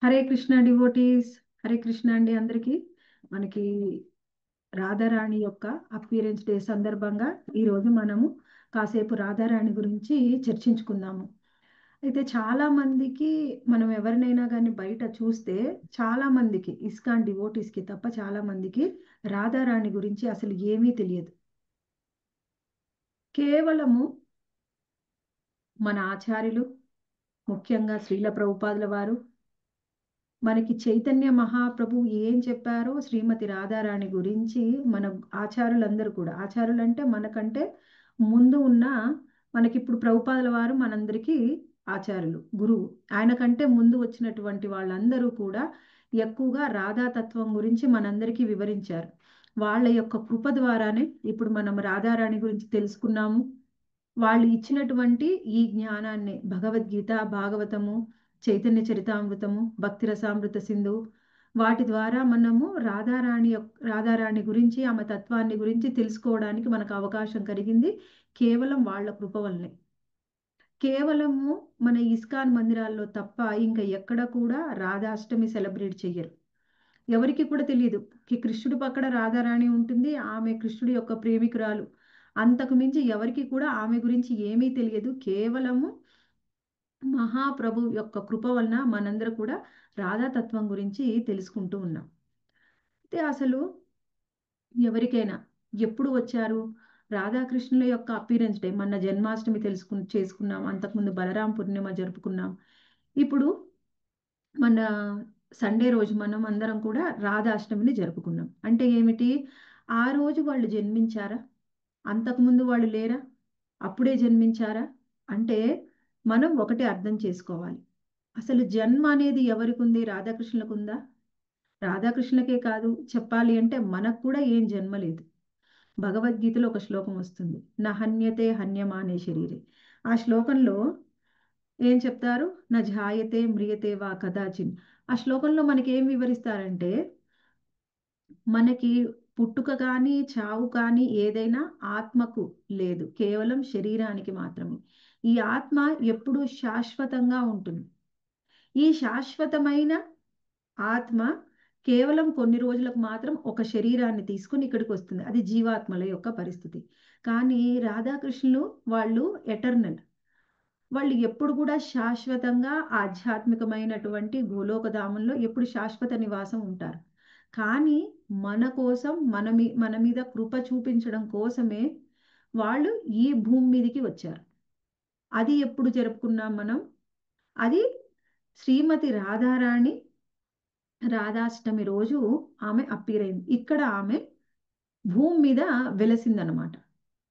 Hare Krishna devotees. Hare Krishna అండి అందరికీ. మనకి రాధారాణి యొక్క అపియరెన్స్ డే సందర్భంగా ఈరోజు మనము కాసేపు రాధారాణి గురించి చర్చించుకుందాము. అయితే చాలా మందికి మనం ఎవరినైనా కానీ బయట చూస్తే చాలా మందికి ఇస్కాన్ డివోటీస్కి తప్ప చాలా మందికి రాధారాణి గురించి అసలు ఏమీ తెలియదు. కేవలము మన ఆచార్యులు, ముఖ్యంగా శ్రీల ప్రభుపాదుల వారు, మనకి చైతన్య మహాప్రభు ఏం చెప్పారో శ్రీమతి రాధారాణి గురించి మన ఆచార్యులందరూ కూడా, ఆచార్యులు అంటే మనకంటే ముందు ఉన్న, మనకిప్పుడు ప్రభుపాదుల వారు మనందరికీ ఆచార్యులు, గురువు. ఆయన కంటే ముందు వచ్చినటువంటి వాళ్ళందరూ కూడా ఎక్కువగా రాధాతత్వం గురించి మనందరికీ వివరించారు. వాళ్ళ యొక్క కృప ద్వారానే ఇప్పుడు మనం రాధారాణి గురించి తెలుసుకున్నాము. వాళ్ళు ఇచ్చినటువంటి ఈ జ్ఞానాన్ని భగవద్గీత, భాగవతము, చైతన్య చరితామృతము, భక్తి రసామృత సింధు, వాటి ద్వారా మనము రాధారాణి గురించి, ఆమె తత్వాన్ని గురించి తెలుసుకోవడానికి మనకు అవకాశం కలిగింది కేవలం వాళ్ళ కృప వల్లనే. కేవలము మన ఇస్కాన్ మందిరాల్లో తప్ప ఇంకా ఎక్కడ కూడా రాధాష్టమి సెలబ్రేట్ చెయ్యరు. ఎవరికి కూడా తెలియదు కృష్ణుడి పక్కన రాధారాణి ఉంటుంది, ఆమె కృష్ణుడి యొక్క ప్రేమికురాలు. అంతకు మించి ఎవరికి కూడా ఆమె గురించి ఏమీ తెలియదు. కేవలము మహాప్రభు యొక్క కృప వలన మనందరూ కూడా రాధాతత్వం గురించి తెలుసుకుంటూ ఉన్నాం. అయితే అసలు ఎవరికైనా ఎప్పుడు వచ్చారు రాధాకృష్ణుల యొక్క అపీరెన్స్ డే? మన జన్మాష్టమి చేసుకున్నాం, అంతకుముందు బలరాం పూర్ణిమ జరుపుకున్నాం. ఇప్పుడు మన సండే రోజు మనం అందరం కూడా రాధాష్టమిని జరుపుకున్నాం. అంటే ఏమిటి? ఆ రోజు వాళ్ళు జన్మించారా? అంతకుముందు వాళ్ళు లేరా? అప్పుడే జన్మించారా? అంటే మనం ఒకటి అర్థం చేసుకోవాలి. అసలు జన్మ అనేది ఎవరికి ఉంది? రాధాకృష్ణులకు ఉందా? రాధాకృష్ణులకే కాదు, చెప్పాలి అంటే మనకు కూడా ఏం జన్మ లేదు. భగవద్గీతలో ఒక శ్లోకం వస్తుంది, నా హన్యతే హన్యమానే శరీరే. ఆ శ్లోకంలో ఏం చెప్తారు? నా జాయతే మ్రియతే వా కదాచిన్. ఆ శ్లోకంలో మనకి ఏం వివరిస్తారంటే, మనకి పుట్టుక కానీ చావు కానీ ఏదైనా ఆత్మకు లేదు, కేవలం శరీరానికి మాత్రమే. ఈ ఆత్మ ఎప్పుడూ శాశ్వతంగా ఉంటుంది. ఈ శాశ్వతమైన ఆత్మ కేవలం కొన్ని రోజులకు మాత్రం ఒక శరీరాన్ని తీసుకుని ఇక్కడికి వస్తుంది. అది జీవాత్మల యొక్క పరిస్థితి. కానీ రాధాకృష్ణులు వాళ్ళు ఎటర్నల్. వాళ్ళు ఎప్పుడు కూడా శాశ్వతంగా ఆధ్యాత్మికమైనటువంటి గోలోకధామంలో ఎప్పుడు శాశ్వత నివాసం ఉంటారు. కానీ మన కోసం మన మీద కృప చూపించడం కోసమే వాళ్ళు ఈ భూమి మీదకి వచ్చారు. అది ఎప్పుడు జరుపుకున్నాం మనం? అది శ్రీమతి రాధారాణి రాధాష్టమి రోజు ఆమె అప్పీర్ అయింది. ఇక్కడ ఆమె భూమి మీద వెలసిందనమాట.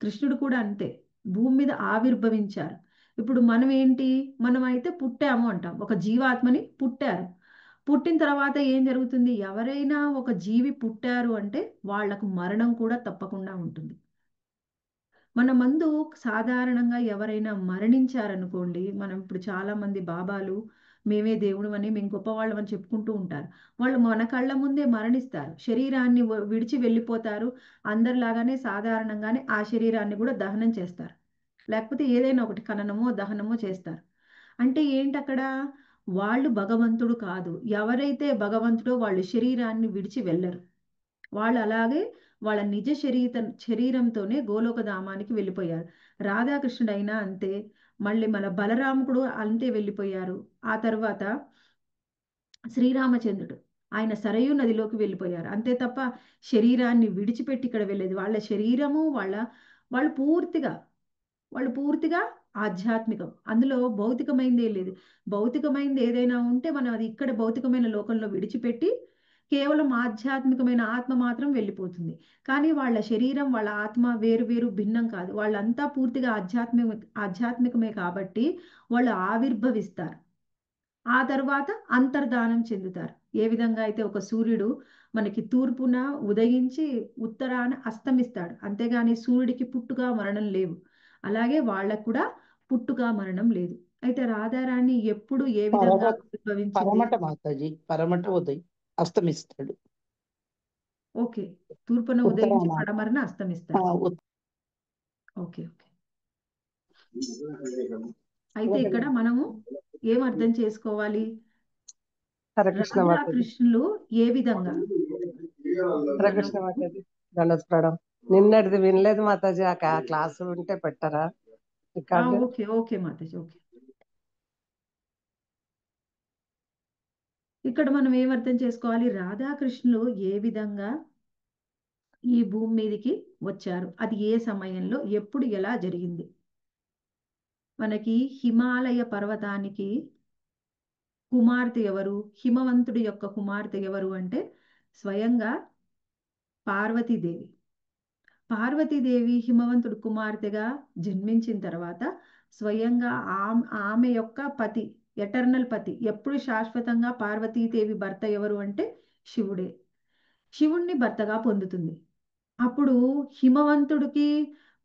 కృష్ణుడు కూడా అంతే, భూమి మీద ఆవిర్భవించారు. ఇప్పుడు మనం ఏంటి? మనం అయితే పుట్టాము అంటాం, ఒక జీవాత్మని పుట్టారు. పుట్టిన తర్వాత ఏం జరుగుతుంది? ఎవరైనా ఒక జీవి పుట్టారు అంటే వాళ్లకు మరణం కూడా తప్పకుండా ఉంటుంది. మన మందు సాధారణంగా ఎవరైనా మరణించారనుకోండి, మనం ఇప్పుడు చాలా మంది బాబాలు మేమే దేవుడు అని, మేము గొప్పవాళ్ళం అని చెప్పుకుంటూ ఉంటారు. వాళ్ళు మన కళ్ళ ముందే మరణిస్తారు, శరీరాన్ని విడిచి వెళ్ళిపోతారు. అందరిలాగానే సాధారణంగానే ఆ శరీరాన్ని కూడా దహనం చేస్తారు, లేకపోతే ఏదైనా ఒకటి ఖననమో దహనమో చేస్తారు. అంటే ఏంటి అక్కడ? వాళ్ళు భగవంతుడు కాదు. ఎవరైతే భగవంతుడో వాళ్ళు శరీరాన్ని విడిచి వెళ్ళరు. వాళ్ళు అలాగే వాళ్ళ నిజ శరీరంతోనే గోలోకధామానికి వెళ్ళిపోయారు. రాధాకృష్ణుడైనా అంతే, మళ్ళీ మన బలరాముడు అంతే వెళ్ళిపోయారు. ఆ తర్వాత శ్రీరామచంద్రుడు, ఆయన సరయూ నదిలోకి వెళ్ళిపోయారు. అంతే తప్ప శరీరాన్ని విడిచిపెట్టి ఇక్కడ వెళ్ళేది వాళ్ళ శరీరము, వాళ్ళు పూర్తిగా వాళ్ళు పూర్తిగా ఆధ్యాత్మికం. అందులో భౌతికమైందే లేదు. భౌతికమైంది ఏదైనా ఉంటే మనం అది ఇక్కడ భౌతికమైన లోకంలో విడిచిపెట్టి కేవలం ఆధ్యాత్మికమైన ఆత్మ మాత్రం వెళ్ళిపోతుంది. కానీ వాళ్ళ శరీరం, వాళ్ళ ఆత్మ వేరు వేరు, భిన్నం కాదు. వాళ్ళంతా పూర్తిగా ఆధ్యాత్మికమే కాబట్టి వాళ్ళు ఆవిర్భవిస్తారు. ఆ తర్వాత అంతర్ధానం చెందుతారు. ఏ విధంగా అయితే ఒక సూర్యుడు మనకి తూర్పున ఉదయించి ఉత్తరాన అస్తమిస్తాడు, అంతేగాని సూర్యుడికి పుట్టుక మరణం లేవు. అలాగే వాళ్ళకు కూడా పుట్టుక మరణం లేదు. అయితే రాధారాణి ఎప్పుడు ఏ విధంగా ఆవిర్భవించింది? పరమట మాతాజీ, పరమట ఉదయ్ అస్తమిస్తాడు. ఓకే, తూర్పున ఉదయించి ఉత్తరాన పడమరన అస్తమిస్తాడు. Okay okay. అయితే ఇక్కడ మనము ఏం అర్థం చేసుకోవాలి? హరే కృష్ణ రాధా మాతాజీ. కృష్ణులు ఏ విధంగా హరే కృష్ణ మాతాజీ. దండస్ప్రాణం. నిన్నటిది వినలేదు మాతాజీ. ఆ క్లాసు ఉంటే పెట్టరా record? Okay okay Mataji, okay. ఇక్కడ మనం ఏం అర్థం చేసుకోవాలి, రాధాకృష్ణులు ఏ విధంగా ఈ భూమి మీదకి వచ్చారు, అది ఏ సమయంలో ఎప్పుడు ఎలా జరిగింది. మనకి హిమాలయ పర్వతానికి కుమార్తె ఎవరు, హిమవంతుడి యొక్క కుమార్తె ఎవరు అంటే స్వయంగా పార్వతీదేవి. పార్వతీదేవి హిమవంతుడి కుమార్తెగా జన్మించిన తర్వాత స్వయంగా ఆమె యొక్క పతి, ఎటర్నల్ పతి, ఎప్పుడు శాశ్వతంగా పార్వతీదేవి భర్త ఎవరు అంటే శివుడే. శివుణ్ణి భర్తగా పొందుతుంది. అప్పుడు హిమవంతుడికి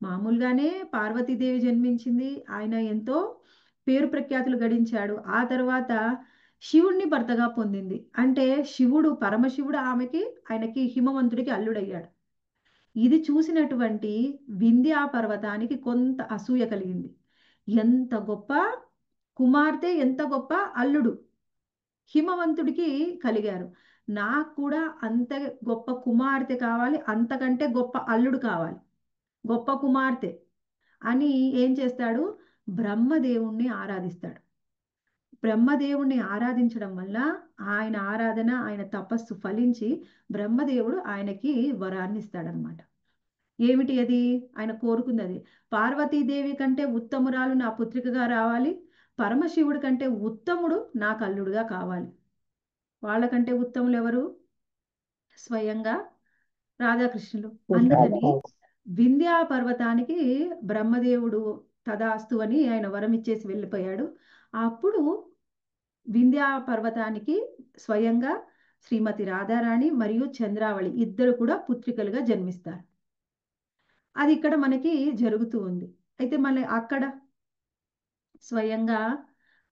మామూలుగానే పార్వతీదేవి జన్మించింది, ఆయన ఎంతో పేరు ప్రఖ్యాతులు గడించాడు. ఆ తర్వాత శివుణ్ణి భర్తగా పొందింది అంటే శివుడు, పరమశివుడు ఆయనకి హిమవంతుడికి అల్లుడయ్యాడు. ఇది చూసినటువంటి వింధ్యా పర్వతానికి కొంత అసూయ కలిగింది. ఎంత గొప్ప కుమార్తె, ఎంత గొప్ప అల్లుడు హిమవంతుడికి కలిగారు, నాకు కూడా అంత గొప్ప కుమార్తె కావాలి, అంతకంటే గొప్ప అల్లుడు కావాలి, గొప్ప కుమార్తె అని ఏం చేస్తాడు, బ్రహ్మదేవుణ్ణి ఆరాధిస్తాడు. బ్రహ్మదేవుణ్ణి ఆరాధించడం వల్ల ఆయన ఆరాధన, ఆయన తపస్సు ఫలించి బ్రహ్మదేవుడు ఆయనకి వరాన్ని ఇస్తాడనమాట. ఏమిటి అది, ఆయన కోరుకుంది అది, పార్వతీదేవి కంటే ఉత్తమురాలు నా పుత్రికగా రావాలి, పరమశివుడి కంటే ఉత్తముడు నాకు అల్లుడుగా కావాలి. వాళ్ళకంటే ఉత్తములు ఎవరు, స్వయంగా రాధాకృష్ణులు. అందుకని వింధ్యా పర్వతానికి బ్రహ్మదేవుడు తదాస్తు అని ఆయన వరం ఇచ్చేసి వెళ్ళిపోయాడు. అప్పుడు వింధ్యా పర్వతానికి స్వయంగా శ్రీమతి రాధారాణి మరియు చంద్రావళి ఇద్దరు కూడా పుత్రికలుగా జన్మిస్తారు. అది ఇక్కడ మనకి జరుగుతూ ఉంది. అయితే అక్కడ స్వయంగా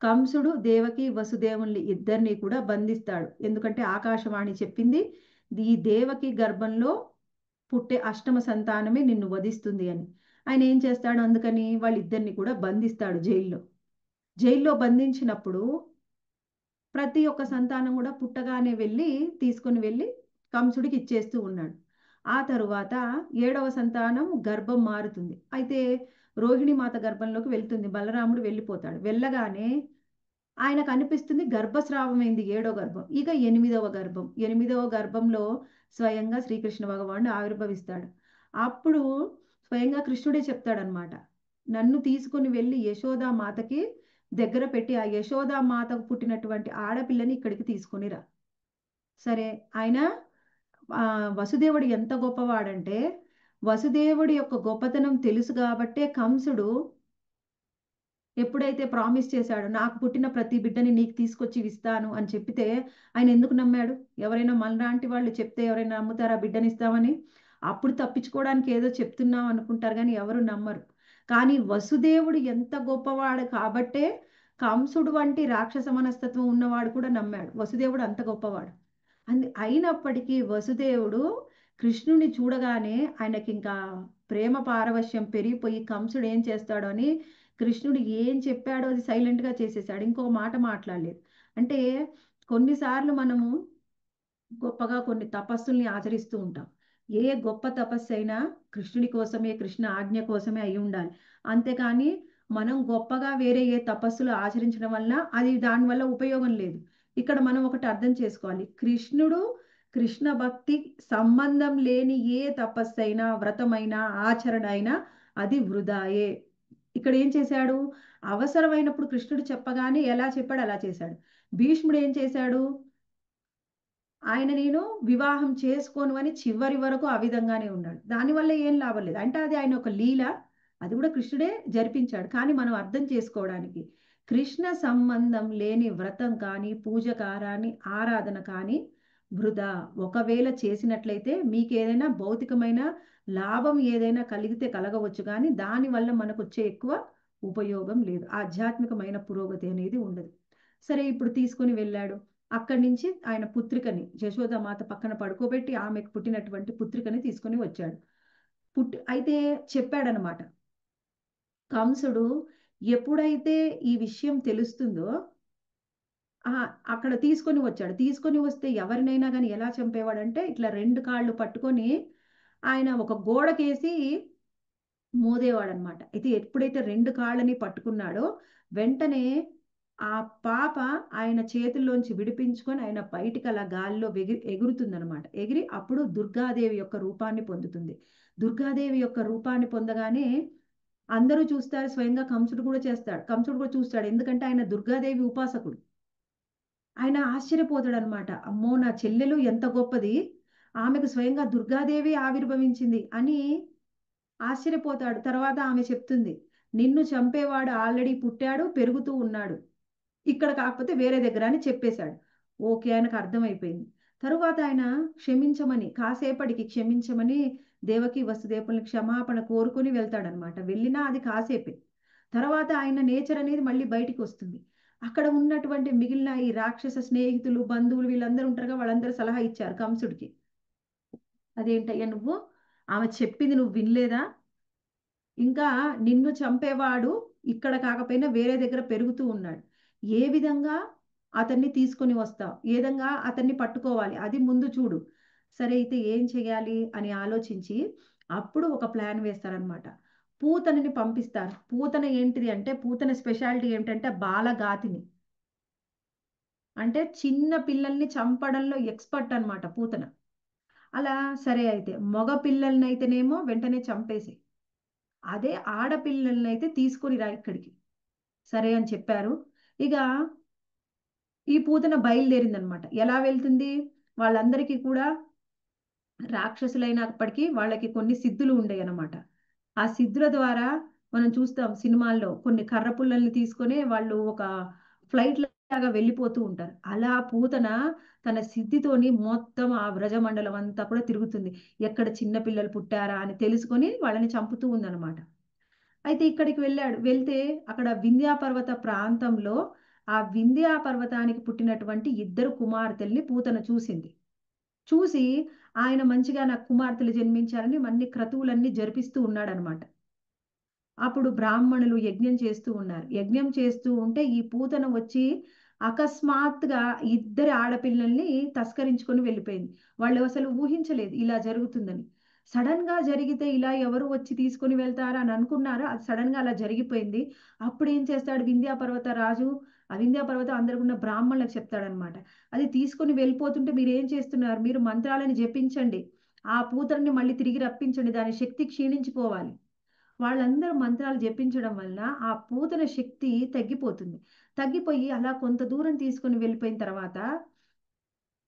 కంసుడు దేవకి వసుదేవుల్ని ఇద్దరిని కూడా బంధిస్తాడు. ఎందుకంటే ఆకాశవాణి చెప్పింది, ఈ దేవకి గర్భంలో పుట్టే అష్టమ సంతానమే నిన్ను వధిస్తుంది అని. ఆయన ఏం చేస్తాడు, అందుకని వాళ్ళిద్దరిని కూడా బంధిస్తాడు జైల్లో బంధించినప్పుడు ప్రతి ఒక్క సంతానం కూడా పుట్టగానే తీసుకొని వెళ్ళి కంసుడికి ఇచ్చేస్తూ ఉన్నాడు. ఆ తరువాత 7వ సంతానం గర్భం మారుతుంది. అయితే రోహిణి మాత గర్భంలోకి వెళ్తుంది, బలరాముడు వెళ్ళిపోతాడు. వెళ్ళగానే ఆయనకు అనిపిస్తుంది గర్భస్రావమైంది 7వ గర్భం. ఇక 8వ గర్భం, 8వ గర్భంలో స్వయంగా శ్రీకృష్ణ భగవానుడు ఆవిర్భవిస్తాడు. అప్పుడు స్వయంగా కృష్ణుడే చెప్తాడనమాట, నన్ను తీసుకుని వెళ్ళి యశోదా మాతకి దగ్గర పెట్టి ఆ యశోదా మాతకు పుట్టినటువంటి ఆడపిల్లని ఇక్కడికి తీసుకునిరా. సరే, ఆయన వసుదేవుడు ఎంత గొప్పవాడంటే, వసుదేవుడి యొక్క గొప్పతనం తెలుసు కాబట్టే కంసుడు ఎప్పుడైతే ప్రామిస్ చేశాడో నాకు పుట్టిన ప్రతి బిడ్డని నీకు తీసుకొచ్చి ఇస్తాను అని చెప్పితే ఆయన ఎందుకు నమ్మాడు? ఎవరైనా మనలాంటి వాళ్ళు చెప్తే ఎవరైనా నమ్ముతారా బిడ్డని ఇస్తామని? అప్పుడు తప్పించుకోవడానికి ఏదో చెప్తున్నాం అనుకుంటారు కానీ ఎవరు నమ్మరు. కానీ వసుదేవుడు ఎంత గొప్పవాడు కాబట్టే కంసుడు వంటి రాక్షస మనస్తత్వం ఉన్నవాడు కూడా నమ్మాడు. వసుదేవుడు అంత గొప్పవాడు. అయినప్పటికీ వసుదేవుడు కృష్ణుని చూడగానే ఆయనకి ఇంకా ప్రేమ పారవశ్యం పెరిగిపోయి కంసుడు ఏం చేస్తాడో అని కృష్ణుడు ఏం చెప్పాడో అది సైలెంట్గా చేసేసాడు, ఇంకో మాట మాట్లాడలేదు. అంటే కొన్నిసార్లు మనము గొప్పగా కొన్ని తపస్సుల్ని ఆచరిస్తూ ఉంటాం. ఏ గొప్ప తపస్సు అయినా కృష్ణుడి కోసమే, కృష్ణ ఆజ్ఞ కోసమే అయి ఉండాలి. అంతేకాని మనం గొప్పగా వేరే ఏ తపస్సులు ఆచరించడం వల్ల అది దానివల్ల ఉపయోగం లేదు. ఇక్కడ మనం ఒకటి అర్థం చేసుకోవాలి, కృష్ణ భక్తి సంబంధం లేని ఏ తపస్సు అయినా, వ్రతమైనా, ఆచరణ అయినా అది వృధాయే. ఇక్కడ ఏం చేశాడు, అవసరమైనప్పుడు కృష్ణుడు చెప్పగానే ఎలా చెప్పాడు అలా చేశాడు. భీష్ముడు ఏం చేశాడు, ఆయన నేను వివాహం చేసుకోను అని చివరి వరకు ఆ విధంగానే ఉన్నాడు. దానివల్ల ఏం లాభం లేదు. అంటే అది ఆయన ఒక లీల, అది కూడా కృష్ణుడే జరిపించాడు. కానీ మనం అర్థం చేసుకోవడానికి కృష్ణ సంబంధం లేని వ్రతం కానీ, పూజ కారాని, ఆరాధన కానీ వృధా. ఒకవేళ చేసినట్లయితే మీకు ఏదైనా భౌతికమైన లాభం ఏదైనా కలిగితే కలగవచ్చు, కానీ దానివల్ల మనకు వచ్చే ఎక్కువ ఉపయోగం లేదు, ఆధ్యాత్మికమైన పురోగతి అనేది ఉండదు. సరే, ఇప్పుడు తీసుకొని వెళ్ళాడు. అక్కడి నుంచి ఆయన పుత్రికని యశోదామాత పక్కన పడుకోబెట్టి ఆమెకు పుట్టినటువంటి పుత్రికని తీసుకొని వచ్చాడు. అయితే చెప్పాడనమాట, కంసుడు ఎప్పుడైతే ఈ విషయం తెలుస్తుందో అక్కడ తీసుకొని వచ్చాడు. తీసుకొని వస్తే ఎవరినైనా కానీ ఎలా చంపేవాడంటే ఇట్లా 2 కాళ్ళు పట్టుకొని ఆయన ఒక గోడకేసి మోదేవాడనమాట. అయితే ఎప్పుడైతే 2 కాళ్ళని పట్టుకున్నాడో వెంటనే ఆ పాప ఆయన చేతుల్లోంచి విడిపించుకొని ఆయన బయటికి అలా గాల్లో ఎగురుతుందనమాట. ఎగిరి అప్పుడు దుర్గాదేవి యొక్క రూపాన్ని పొందుతుంది. దుర్గాదేవి యొక్క రూపాన్ని పొందగానే అందరూ చూస్తారు. స్వయంగా కంసుడు కూడా చేస్తాడు. కంసుడు కూడా చూస్తాడు. ఎందుకంటే ఆయన దుర్గాదేవి ఉపాసకుడు. ఆయన ఆశ్చర్యపోతాడనమాట. అమ్మో! నా చెల్లెలు ఎంత గొప్పది. ఆమెకు స్వయంగా దుర్గాదేవి ఆవిర్భవించింది అని ఆశ్చర్యపోతాడు. తర్వాత ఆమె చెప్తుంది, నిన్ను చంపేవాడు ఆల్రెడీ పుట్టాడు, పెరుగుతూ ఉన్నాడు. ఇక్కడ కాకపోతే వేరే దగ్గర అని చెప్పేశాడు. ఓకే. ఆయనకు అర్థమైపోయింది. తరువాత ఆయన క్షమించమని, కాసేపటికి క్షమించమని దేవకి వసుదేవుల్ని క్షమాపణ కోరుకొని వెళ్తాడనమాట. వెళ్ళినా అది కాసేపే. తర్వాత ఆయన నేచర్ అనేది మళ్ళీ బయటికి వస్తుంది. అక్కడ ఉన్నటువంటి మిగిలిన ఈ రాక్షస స్నేహితులు, బంధువులు వీళ్ళందరూ ఉంటారుగా, వాళ్ళందరూ సలహా ఇచ్చారు కంసుడికి. అదేంటయ్యా నువ్వు ఆమె చెప్పింది నువ్వు వినలేదా? ఇంకా నిన్ను చంపేవాడు ఇక్కడ కాకపోయినా వేరే దగ్గర పెరుగుతూ ఉన్నాడు. ఏ విధంగా అతన్ని తీసుకొని వస్తావు? ఏ విధంగా అతన్ని పట్టుకోవాలి? అది ముందు చూడు. సరే అయితే ఏం చేయాలి అని ఆలోచించి అప్పుడు ఒక ప్లాన్ వేస్తారనమాట. పూతనని పంపిస్తారు. పూతన ఏంటిది అంటే పూతన స్పెషాలిటీ ఏమిటంటే బాలగాతిని. అంటే చిన్న పిల్లల్ని చంపడంలో ఎక్స్‌పర్ట్ అన్నమాట పూతన. అలా సరే అయితే మగ పిల్లలనైతేనేమో వెంటనే చంపేసేయి. అదే ఆడపిల్లలనైతే తీసుకొని రా ఇక్కడికి. సరే అని చెప్పారు. ఇక ఈ పూతన బయలుదేరిందనమాట. ఎలా వెళ్తుంది? వాళ్ళందరికీ కూడా రాక్షసులైనప్పటికీ వాళ్ళకి కొన్ని సిద్ధులు ఉండేయన్నమాట. ఆ సిద్ధుల ద్వారా మనం చూస్తాం సినిమాల్లో కొన్ని కర్ర పుల్లల్ని తీసుకొని వాళ్ళు ఒక ఫ్లైట్ లాగా వెళ్ళిపోతూ ఉంటారు. అలా పూతన తన సిద్ధితోని మొత్తం ఆ బ్రజమండలం అంతా కూడా తిరుగుతుంది. ఎక్కడ చిన్న పిల్లలు పుట్టారా అని తెలుసుకొని వాళ్ళని చంపుతూ ఉందన్నమాట. అయితే ఇక్కడికి వెళ్ళాడు. వెళ్తే అక్కడ వింధ్యా పర్వత ప్రాంతంలో ఆ వింధ్యా పర్వతానికి పుట్టినటువంటి 2 కుమార్తెల్ని పూతన చూసింది. చూసి ఆయన మంచిగా నాకు కుమార్తెలు జన్మించారని అన్ని క్రతువులన్నీ జరిపిస్తూ ఉన్నాడనమాట. అప్పుడు బ్రాహ్మణులు యజ్ఞం చేస్తూ ఉన్నారు. యజ్ఞం చేస్తూ ఉంటే ఈ పూతన వచ్చి అకస్మాత్తుగా 2 ఆడపిల్లల్ని తస్కరించుకొని వెళ్ళిపోయింది. వాళ్ళు అసలు ఊహించలేదు ఇలా జరుగుతుందని. సడెన్‌గా జరిగితే ఇలా ఎవరు వచ్చి తీసుకొని వెళ్తారా అని అనుకున్నారా? అది సడెన్‌గా అలా జరిగిపోయింది. అప్పుడు ఏం చేస్తాడు వింధ్యా పర్వత రాజు, ఆ వింధ్యా పర్వతం అందరికున్న బ్రాహ్మణులకు చెప్తాడనమాట. అది తీసుకొని వెళ్ళిపోతుంటే మీరేం చేస్తున్నారు? మీరు మంత్రాలను జపించండి. ఆ పూతనని మళ్ళీ తిరిగి రప్పించండి. దాని శక్తి క్షీణించిపోవాలి. వాళ్ళందరూ మంత్రాలు జపించడం వలన ఆ పూతన శక్తి తగ్గిపోతుంది. తగ్గిపోయి అలా కొంత దూరం తీసుకొని వెళ్ళిపోయిన తర్వాత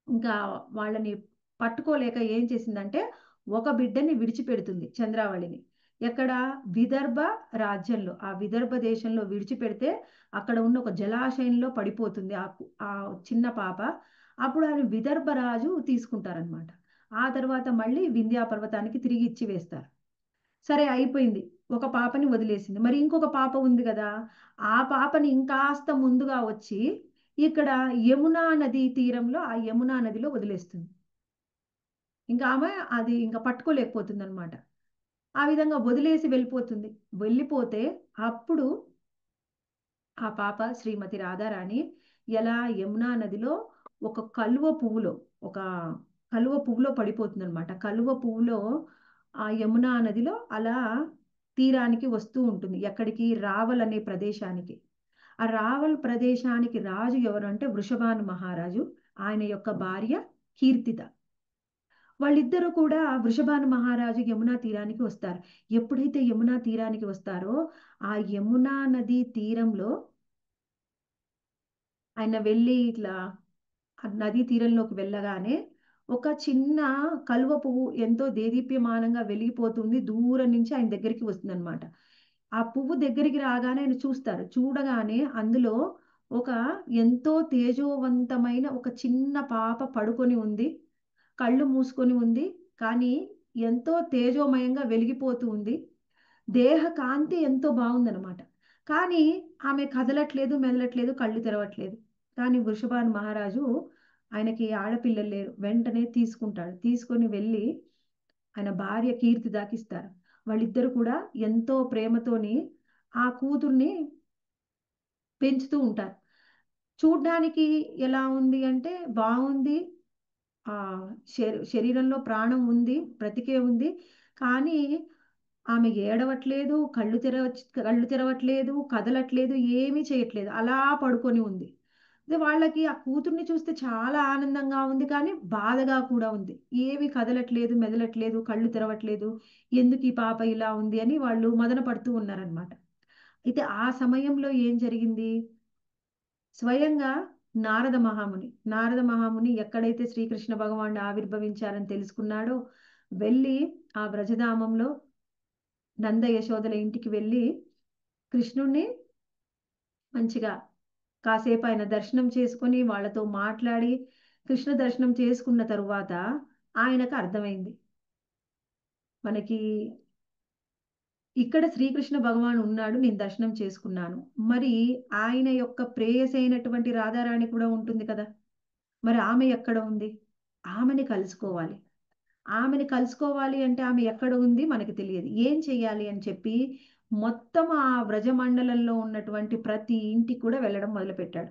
ఇంకా వాళ్ళని పట్టుకోలేక ఏం చేసిందంటే ఒక బిడ్డని విడిచిపెడుతుంది చంద్రావళిని. ఎక్కడ? విదర్భ రాజ్యంలో. ఆ విదర్భ దేశంలో విడిచిపెడితే అక్కడ ఉన్న ఒక జలాశయంలో పడిపోతుంది ఆ చిన్న పాప. అప్పుడు ఆయన విదర్భ రాజు తీసుకుంటారనమాట. ఆ తర్వాత మళ్ళీ వింధ్యా పర్వతానికి తిరిగి ఇచ్చి వేస్తారు. సరే అయిపోయింది. ఒక పాపని వదిలేసింది. మరి ఇంకొక పాప ఉంది గదా! ఆ పాపని ఇంకాస్త ముందుగా వచ్చి ఇక్కడ యమునా నదీ తీరంలో ఆ యమునా నదిలో వదిలేస్తుంది. ఇంకా ఆమె అది ఇంక పట్టుకోలేకపోతుందనమాట. ఆ విధంగా వదిలేసి వెళ్ళిపోతుంది. వెళ్ళిపోతే అప్పుడు ఆ పాప శ్రీమతి రాధారాణి ఎలా యమునా నదిలో ఒక ఒక కలువ పువ్వులో పడిపోతుందనమాట. కలువ పువ్వులో ఆ యమునా నదిలో అలా తీరానికి వస్తూ ఉంటుంది. ఎక్కడికి? రావల్ అనే ప్రదేశానికి. ఆ రావల్ ప్రదేశానికి రాజు ఎవరు అంటే వృషభాను మహారాజు. ఆయన యొక్క భార్య కీర్తిత. వాళ్ళిద్దరూ కూడా వృషభాను మహారాజు యమునా తీరానికి వస్తారు. ఎప్పుడైతే యమునా తీరానికి వస్తారో ఆ యమునా నది తీరంలో ఆయన వెళ్ళి ఇట్లా ఆ నదీ తీరంలోకి వెళ్ళగానే ఒక చిన్న కలువ పువ్వు ఎంతో దేదీప్యమానంగా వెలిగిపోతుంది. దూరం నుంచి ఆయన దగ్గరికి వస్తుందన్నమాట. ఆ పువ్వు దగ్గరికి రాగానే ఆయన చూస్తారు. చూడగానే అందులో ఒక ఎంతో తేజోవంతమైన ఒక చిన్న పాప పడుకొని ఉంది. కళ్ళు మూసుకొని ఉంది. కానీ ఎంతో తేజోమయంగా వెలిగిపోతూ ఉంది. దేహ కాంతి ఎంతో బాగుందనమాట. కానీ ఆమె కదలట్లేదు, మెదలట్లేదు, కళ్ళు తెరవట్లేదు. కానీ వృషభాను మహారాజు ఆయనకి ఆడపిల్లలు లేరు. వెంటనే తీసుకుంటాడు. తీసుకొని వెళ్ళి ఆయన భార్య కీర్తి దాకిస్తారు. వాళ్ళిద్దరూ కూడా ఎంతో ప్రేమతోని ఆ కూతుర్ని పెంచుతూ ఉంటారు. చూడ్డానికి ఎలా ఉంది అంటే బాగుంది. ఆ శరీరంలో ప్రాణం ఉంది, బ్రతికే ఉంది. కానీ ఆమె ఏడవట్లేదు, కళ్ళు తెరవట్లేదు, కదలట్లేదు, ఏమీ చేయట్లేదు. అలా పడుకొని ఉంది. అదే వాళ్ళకి ఆ కూతుర్ని చూస్తే చాలా ఆనందంగా ఉంది, కానీ బాధగా కూడా ఉంది. ఏమి కదలట్లేదు, మెదలట్లేదు, కళ్ళు తెరవట్లేదు. ఎందుకు ఈ పాప ఇలా ఉంది అని వాళ్ళు మదన పడుతూ ఉన్నారనమాట. అయితే ఆ సమయంలో ఏం జరిగింది? స్వయంగా నారద మహాముని ఎక్కడైతే శ్రీకృష్ణ భగవానుడు ఆవిర్భవించారని తెలుసుకున్నాడో, వెళ్ళి ఆ వ్రజధామంలో నంద యశోదల ఇంటికి వెళ్ళి కృష్ణుణ్ణి మంచిగా కాసేపు ఆయన దర్శనం చేసుకొని వాళ్ళతో మాట్లాడి, కృష్ణ దర్శనం చేసుకున్న తరువాత ఆయనకు అర్థమైంది, మనకి ఇక్కడ శ్రీకృష్ణ భగవాన్ ఉన్నాడు, నేను దర్శనం చేసుకున్నాను. మరి ఆయన యొక్క ప్రేయసి అయినటువంటి రాధారాణి కూడా ఉంటుంది కదా, మరి ఆమె ఎక్కడ ఉంది? ఆమెని కలుసుకోవాలి. ఆమెని కలుసుకోవాలి అంటే ఆమె ఎక్కడ ఉంది మనకి తెలియదు. ఏం చెయ్యాలి అని చెప్పి మొత్తం ఆ వ్రజమండలంలో ఉన్నటువంటి ప్రతి ఇంటికి కూడా వెళ్ళడం మొదలుపెట్టాడు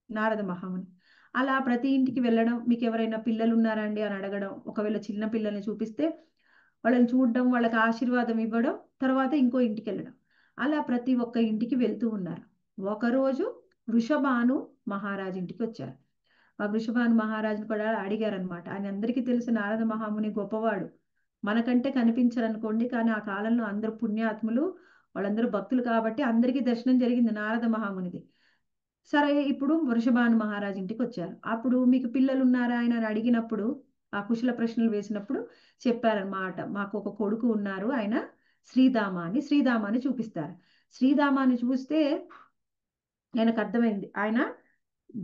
నారద మహాముని. అలా ప్రతి ఇంటికి వెళ్ళడం, మీకు ఎవరైనా పిల్లలు ఉన్నారండి అని అడగడం, ఒకవేళ చిన్న పిల్లల్ని చూపిస్తే వాళ్ళని చూడడం, వాళ్ళకి ఆశీర్వాదం ఇవ్వడం, తర్వాత ఇంకో ఇంటికి వెళ్ళడం. అలా ప్రతి ఒక్క ఇంటికి వెళ్తూ ఉన్నారు. ఒకరోజు వృషభాను మహారాజ్ ఇంటికి వచ్చారు. ఆ వృషభాను మహారాజును కూడా అడిగారనమాట. ఆయన అందరికీ తెలుసు నారద మహాముని గొప్పవాడు, మనకంటే కనిపించరు అనుకోండి, కానీ ఆ కాలంలో అందరూ పుణ్యాత్ములు, వాళ్ళందరూ భక్తులు కాబట్టి అందరికీ దర్శనం జరిగింది నారద మహామునిది. సరే, ఇప్పుడు వృషభాను మహారాజు ఇంటికి వచ్చారు. అప్పుడు మీకు పిల్లలు ఉన్నారా ఆయన అని అడిగినప్పుడు, ఆ కుశల ప్రశ్నలు వేసినప్పుడు చెప్పారన్నమాట, మాకు ఒక కొడుకు ఉన్నారు, ఆయన శ్రీధామాన్ని చూపిస్తారు. శ్రీధామాన్ని చూస్తే ఆయనకు అర్థమైంది, ఆయన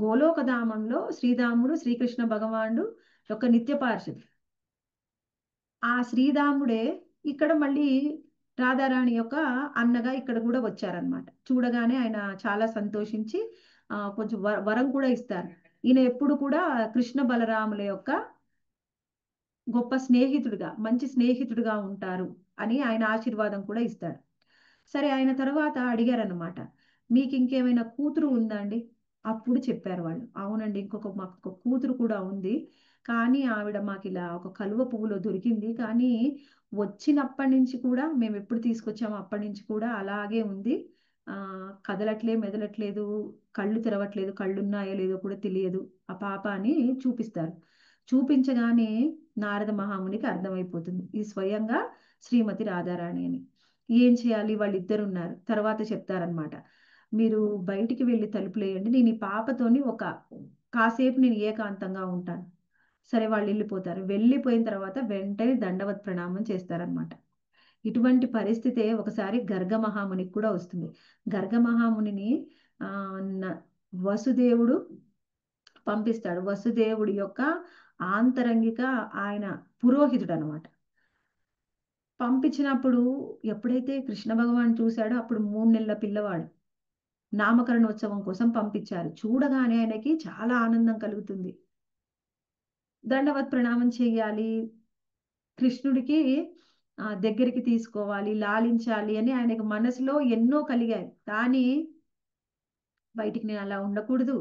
గోలోకధామంలో శ్రీరాముడు శ్రీకృష్ణ భగవానుడు యొక్క నిత్య పార్షది. ఆ శ్రీరాముడే ఇక్కడ మళ్ళీ రాధారాణి యొక్క అన్నగా ఇక్కడ కూడా వచ్చారనమాట. చూడగానే ఆయన చాలా సంతోషించి కొంచెం వరం కూడా ఇస్తారు. ఈయన ఎప్పుడు కూడా కృష్ణ బలరాముల యొక్క గొప్ప స్నేహితుడిగా, మంచి స్నేహితుడిగా ఉంటారు అని ఆయన ఆశీర్వాదం కూడా ఇస్తాడు. సరే, ఆయన తర్వాత అడిగారన్నమాట, మీకు ఇంకేమైనా కూతురు ఉందా అండి? అప్పుడు చెప్పారు వాళ్ళు, అవునండి, మాకు ఒక కూతురు కూడా ఉంది. కానీ ఆవిడ మాకు ఇలా ఒక కలువ పువ్వులో దొరికింది. కానీ వచ్చినప్పటి నుంచి కూడా, మేము ఎప్పుడు తీసుకొచ్చామో అప్పటి నుంచి కూడా అలాగే ఉంది. ఆ మెదలట్లేదు, కళ్ళు తెరవట్లేదు, కళ్ళు ఉన్నాయో లేదో కూడా తెలియదు ఆ పాప అని చూపిస్తారు. చూపించగానే నారద మహామునికి అర్థమైపోతుంది, ఇది స్వయంగా శ్రీమతి రాధారాణి అని. ఏం చేయాలి? వాళ్ళిద్దరు ఉన్నారు. తర్వాత చెప్తారనమాట, మీరు బయటికి వెళ్ళి తలుపులేయండి, నేను ఈ పాపతోని కాసేపు నేను ఏకాంతంగా ఉంటాను. సరే, వాళ్ళు వెళ్ళిపోతారు. వెళ్ళిపోయిన తర్వాత వెంటనే దండవత్ ప్రణామం చేస్తారనమాట. ఇటువంటి పరిస్థితే ఒకసారి గర్గ మహామునికి కూడా వస్తుంది. గర్గ మహామునిని ఆ వసుదేవుడు పంపిస్తాడు. వసుదేవుడి యొక్క ఆంతరంగిక ఆయన పురోహితుడు అనమాట. పంపించినప్పుడు ఎప్పుడైతే కృష్ణ భగవాన్ చూశాడో అప్పుడు 3 నెలల పిల్లవాడు. నామకరణోత్సవం కోసం పంపించారు. చూడగానే ఆయనకి చాలా ఆనందం కలుగుతుంది. దండవత్ ప్రణామం చెయ్యాలి, కృష్ణుడికి దగ్గరికి తీసుకోవాలి, లాలించాలి అని ఆయనకు మనసులో ఎన్నో కలిగాయి. కానీ బయటికి నేను అలా ఉండకూడదు,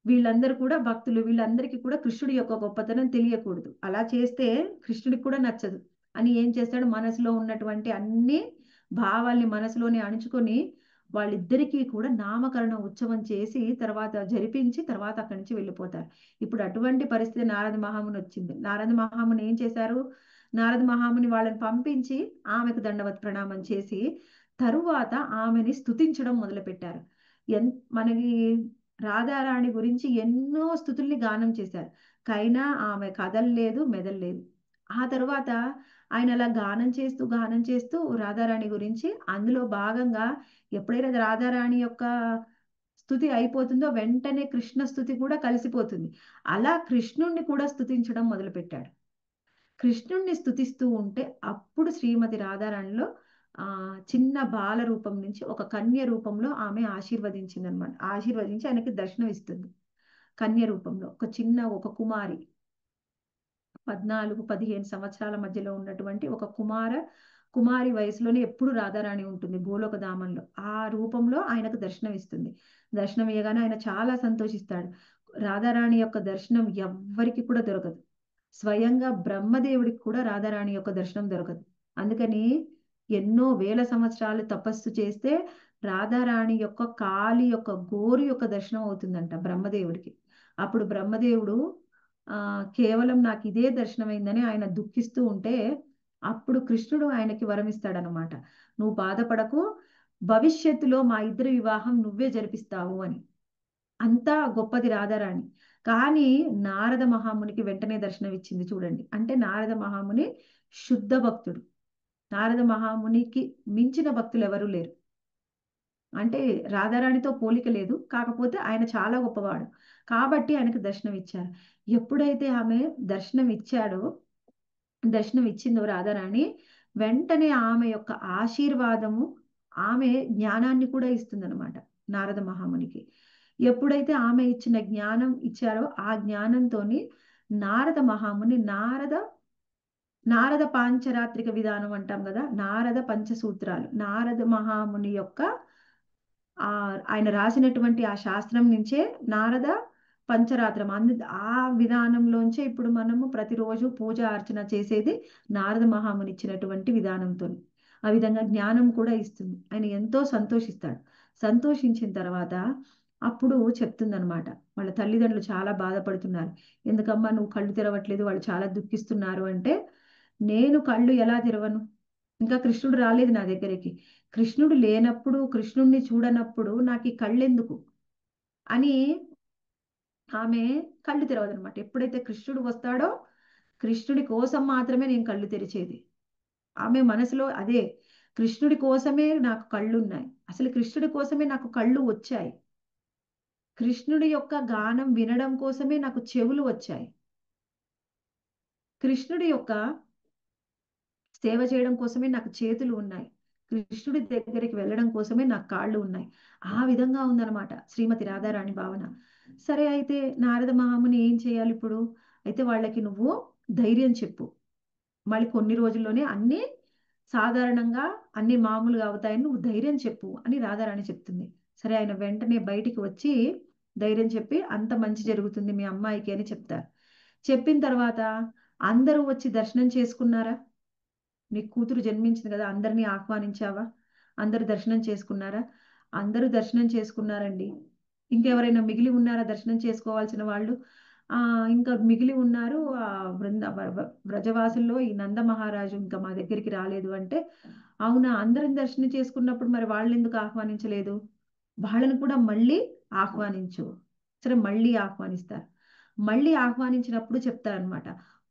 వీళ్ళందరూ కూడా భక్తులు, వీళ్ళందరికీ కూడా కృష్ణుడి యొక్క గొప్పతనం తెలియకూడదు, అలా చేస్తే కృష్ణుడికి కూడా నచ్చదు అని ఏం చేస్తాడు, మనసులో ఉన్నటువంటి అన్ని భావాల్ని మనసులోనే అణుచుకొని వాళ్ళిద్దరికీ కూడా నామకరణ ఉత్సవం చేసి తర్వాత జరిపించి తర్వాత అక్కడి నుంచి వెళ్ళిపోతారు. ఇప్పుడు అటువంటి పరిస్థితి నారద మహాముని వచ్చింది. నారద మహాముని ఏం చేశారు? నారద మహాముని వాళ్ళని పంపించి ఆమెకు దండవత్ ప్రణామం చేసి తరువాత ఆమెని స్తుతించడం మొదలుపెట్టారు. మనకి రాధారాణి గురించి ఎన్నో స్తుతుల్ని గానం చేశారు. కైనా ఆమె కదల్లేదు, మెదల్లేదు. ఆ తర్వాత ఆయన అలా గానం చేస్తూ రాధారాణి గురించి, అందులో భాగంగా ఎప్పుడైతే రాధారాణి యొక్క స్తుతి అయిపోతుందో వెంటనే కృష్ణ స్తుతి కూడా కలిసిపోతుంది. అలా కృష్ణుణ్ణి కూడా స్తుతించడం మొదలుపెట్టాడు. కృష్ణుణ్ణి స్తుతిస్తూ ఉంటే అప్పుడు శ్రీమతి రాధారాణిలో చిన్న బాల రూపం నుంచి ఒక కన్య రూపంలో ఆమె ఆశీర్వదించింది అనమాట. ఆశీర్వదించి ఆయనకి దర్శనం ఇస్తుంది. కన్య రూపంలో ఒక కుమారి, 14-15 సంవత్సరాల మధ్యలో ఉన్నటువంటి ఒక కుమారి వయసులోనే ఎప్పుడు రాధారాణి ఉంటుంది భూలోక ధామంలో. ఆ రూపంలో ఆయనకు దర్శనం ఇస్తుంది. దర్శనం ఇవ్వగానే ఆయన చాలా సంతోషిస్తాడు. రాధారాణి యొక్క దర్శనం ఎవ్వరికి కూడా దొరకదు. స్వయంగా బ్రహ్మదేవుడికి కూడా రాధారాణి యొక్క దర్శనం దొరకదు. అందుకని ఎన్నో వేల సంవత్సరాలు తపస్సు చేస్తే రాధారాణి యొక్క కాలి యొక్క గోరు యొక్క దర్శనం అవుతుందంట బ్రహ్మదేవుడికి. అప్పుడు బ్రహ్మదేవుడు కేవలం నాకు ఇదే దర్శనమైందని ఆయన దుఃఖిస్తూ ఉంటే అప్పుడు కృష్ణుడు ఆయనకి వరమిస్తాడనమాట. నువ్వు బాధపడకు, భవిష్యత్తులో మా ఇద్దరి వివాహం నువ్వే జరిపిస్తావు అని. అంతా గొప్పది రాధారాణి. కానీ నారద మహామునికి వెంటనే దర్శనం ఇచ్చింది చూడండి. అంటే నారద మహాముని శుద్ధ భక్తుడు. నారద మహామునికి మించిన భక్తులు ఎవరూ లేరు. అంటే రాధారాణితో పోలిక లేదు, కాకపోతే ఆయన చాలా గొప్పవాడు కాబట్టి ఆయనకు దర్శనం ఇచ్చారు. ఎప్పుడైతే ఆమె దర్శనం ఇచ్చిందో రాధారాణి, వెంటనే ఆమె యొక్క ఆశీర్వాదము ఆమె జ్ఞానాన్ని కూడా ఇస్తుందన్నమాట నారద మహామునికి. ఎప్పుడైతే ఆమె ఇచ్చిన జ్ఞానం ఇచ్చారో ఆ జ్ఞానంతోని నారద మహాముని నారద పాంచరాత్రిక విధానం అంటాం కదా, నారద పంచసూత్రాలు, నారద మహాముని యొక్క ఆయన రాసినటువంటి ఆ శాస్త్రం నుంచే నారద పంచరాత్రం ఆ విధానంలోంచే ఇప్పుడు మనము ప్రతిరోజు పూజ అర్చన చేసేది నారద మహాముని ఇచ్చినటువంటి విధానంతో. ఆ విధంగా జ్ఞానం కూడా ఇస్తుంది. ఆయన ఎంతో సంతోషిస్తాడు. సంతోషించిన తర్వాత అప్పుడు చెప్తుందనమాట, వాళ్ళ తల్లిదండ్రులు చాలా బాధపడుతున్నారు. ఎందుకమ్మా నువ్వు కళ్ళు తెరవట్లేదు, వాళ్ళు చాలా దుఃఖిస్తున్నారు అంటే, నేను కళ్ళు ఎలా తెరవను, ఇంకా కృష్ణుడు రాలేదు నా దగ్గరికి, కృష్ణుడు లేనప్పుడు కృష్ణుడిని చూడనప్పుడు నాకు ఈ కళ్ళెందుకు అని ఆమె కళ్ళు తెరవదనమాట. ఎప్పుడైతే కృష్ణుడు వస్తాడో కృష్ణుడి కోసం మాత్రమే నేను కళ్ళు తెరిచేది. ఆమె మనసులో అదే, కృష్ణుడి కోసమే నాకు కళ్ళు ఉన్నాయి, అసలు కృష్ణుడి కోసమే నాకు కళ్ళు వచ్చాయి, కృష్ణుడి యొక్క గానం వినడం కోసమే నాకు చెవులు వచ్చాయి, కృష్ణుడి యొక్క సేవ చేయడం కోసమే నాకు చేతులు ఉన్నాయి, కృష్ణుడి దగ్గరికి వెళ్ళడం కోసమే నాకు కాళ్ళు ఉన్నాయి. ఆ విధంగా ఉందన్నమాట శ్రీమతి రాధారాణి భావన. సరే, అయితే నారద మహాముని ఏం చేయాలి ఇప్పుడు? అయితే వాళ్ళకి నువ్వు ధైర్యం చెప్పు, మళ్ళీ కొన్ని రోజుల్లోనే అన్నీ సాధారణంగా అన్ని మామూలుగా అవుతాయని నువ్వు ధైర్యం చెప్పు అని రాధారాణి చెప్తుంది. సరే, ఆయన వెంటనే బయటికి వచ్చి ధైర్యం చెప్పి అంత మంచి జరుగుతుంది మీ అమ్మాయికి అని చెప్తారు. చెప్పిన తర్వాత అందరూ వచ్చి దర్శనం చేసుకున్నారా? నీ కూతురు జన్మించింది కదా, అందరినీ ఆహ్వానించావా? అందరూ దర్శనం చేసుకున్నారా? అందరూ దర్శనం చేసుకున్నారండి. ఇంకెవరైనా మిగిలి ఉన్నారా దర్శనం చేసుకోవాల్సిన వాళ్ళు? ఇంకా మిగిలి ఉన్నారు వ్రజవాసుల్లో ఈ నంద మహారాజు ఇంకా మా దగ్గరికి రాలేదు అంటే, అవునా, అందరం దర్శనం చేసుకున్నప్పుడు మరి వాళ్ళని ఎందుకు ఆహ్వానించలేదు? వాళ్ళని కూడా మళ్ళీ ఆహ్వానించు. సరే, మళ్ళీ ఆహ్వానిస్తారు. మళ్ళీ ఆహ్వానించినప్పుడు చెప్తారనమాట,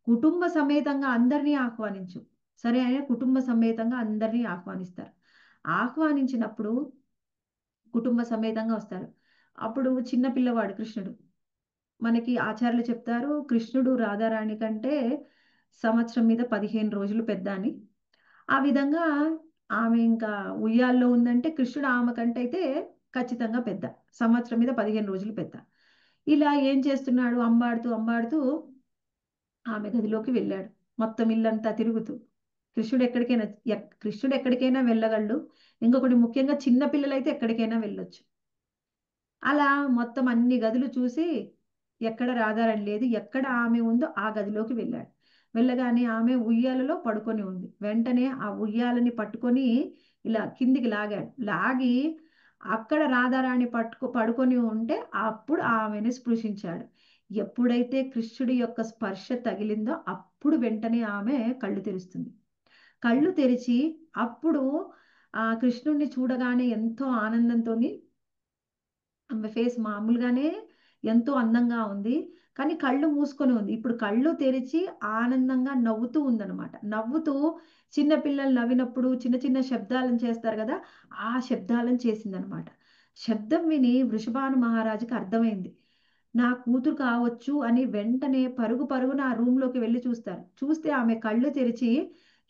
కుటుంబ సమేతంగా అందరినీ ఆహ్వానించు. సరే, ఆయన కుటుంబ సమేతంగా అందరినీ ఆహ్వానిస్తారు. ఆహ్వానించినప్పుడు కుటుంబ సమేతంగా వస్తారు. అప్పుడు చిన్న పిల్లవాడు కృష్ణుడు. మనకి ఆచార్యులు చెప్తారు, కృష్ణుడు రాధారాణి కంటే సంవత్సరం మీద 15 రోజులు పెద్ద అని. ఆ విధంగా ఆమె ఇంకా ఉయ్యాల్లో ఉందంటే కృష్ణుడు ఆమె కంటే అయితే ఖచ్చితంగా పెద్ద, సంవత్సరం మీద 15 రోజులు పెద్ద. ఇలా ఏం చేస్తున్నాడు, అంబాడుతూ అంబాడుతూ ఆమె గదిలోకి వెళ్ళాడు. మొత్తం ఇల్లంతా తిరుగుతూ కృష్ణుడు ఎక్కడికైనా వెళ్ళగలడు. ఇంకొకటి ముఖ్యంగా చిన్న పిల్లలైతే ఎక్కడికైనా వెళ్ళొచ్చు. అలా మొత్తం అన్ని గదులు చూసి ఎక్కడ రాధారాణి లేదు, ఎక్కడ ఆమె ఉందో ఆ గదిలోకి వెళ్ళాడు. వెళ్ళగానే ఆమె ఉయ్యాలలో పడుకొని ఉంది. వెంటనే ఆ ఉయ్యాలని పట్టుకొని ఇలా కిందికి లాగాడు. లాగి అక్కడ రాధారాణి పడుకొని ఉంటే అప్పుడు ఆమెను స్పృశించాడు. ఎప్పుడైతే కృష్ణుడి యొక్క స్పర్శ తగిలిందో అప్పుడు వెంటనే ఆమె కళ్ళు తెరుస్తుంది. కళ్ళు తెరిచి అప్పుడు ఆ కృష్ణుడిని చూడగానే ఎంతో ఆనందంతో, ఆమె ఫేస్ మామూలుగానే ఎంతో అందంగా ఉంది, కానీ కళ్ళు మూసుకొని ఉంది. ఇప్పుడు కళ్ళు తెరిచి ఆనందంగా నవ్వుతూ ఉందన్నమాట. నవ్వుతూ చిన్నపిల్లలు నవ్వినప్పుడు చిన్న చిన్న శబ్దాలను చేస్తారు కదా, ఆ శబ్దాలను చేసిందనమాట. శబ్దం విని వృషభాను మహారాజుకి అర్థమైంది, నా కూతురు కావచ్చు అని. వెంటనే పరుగు పరుగున ఆ రూమ్లోకి వెళ్ళి చూస్తారు. చూస్తే ఆమె కళ్ళు తెరిచి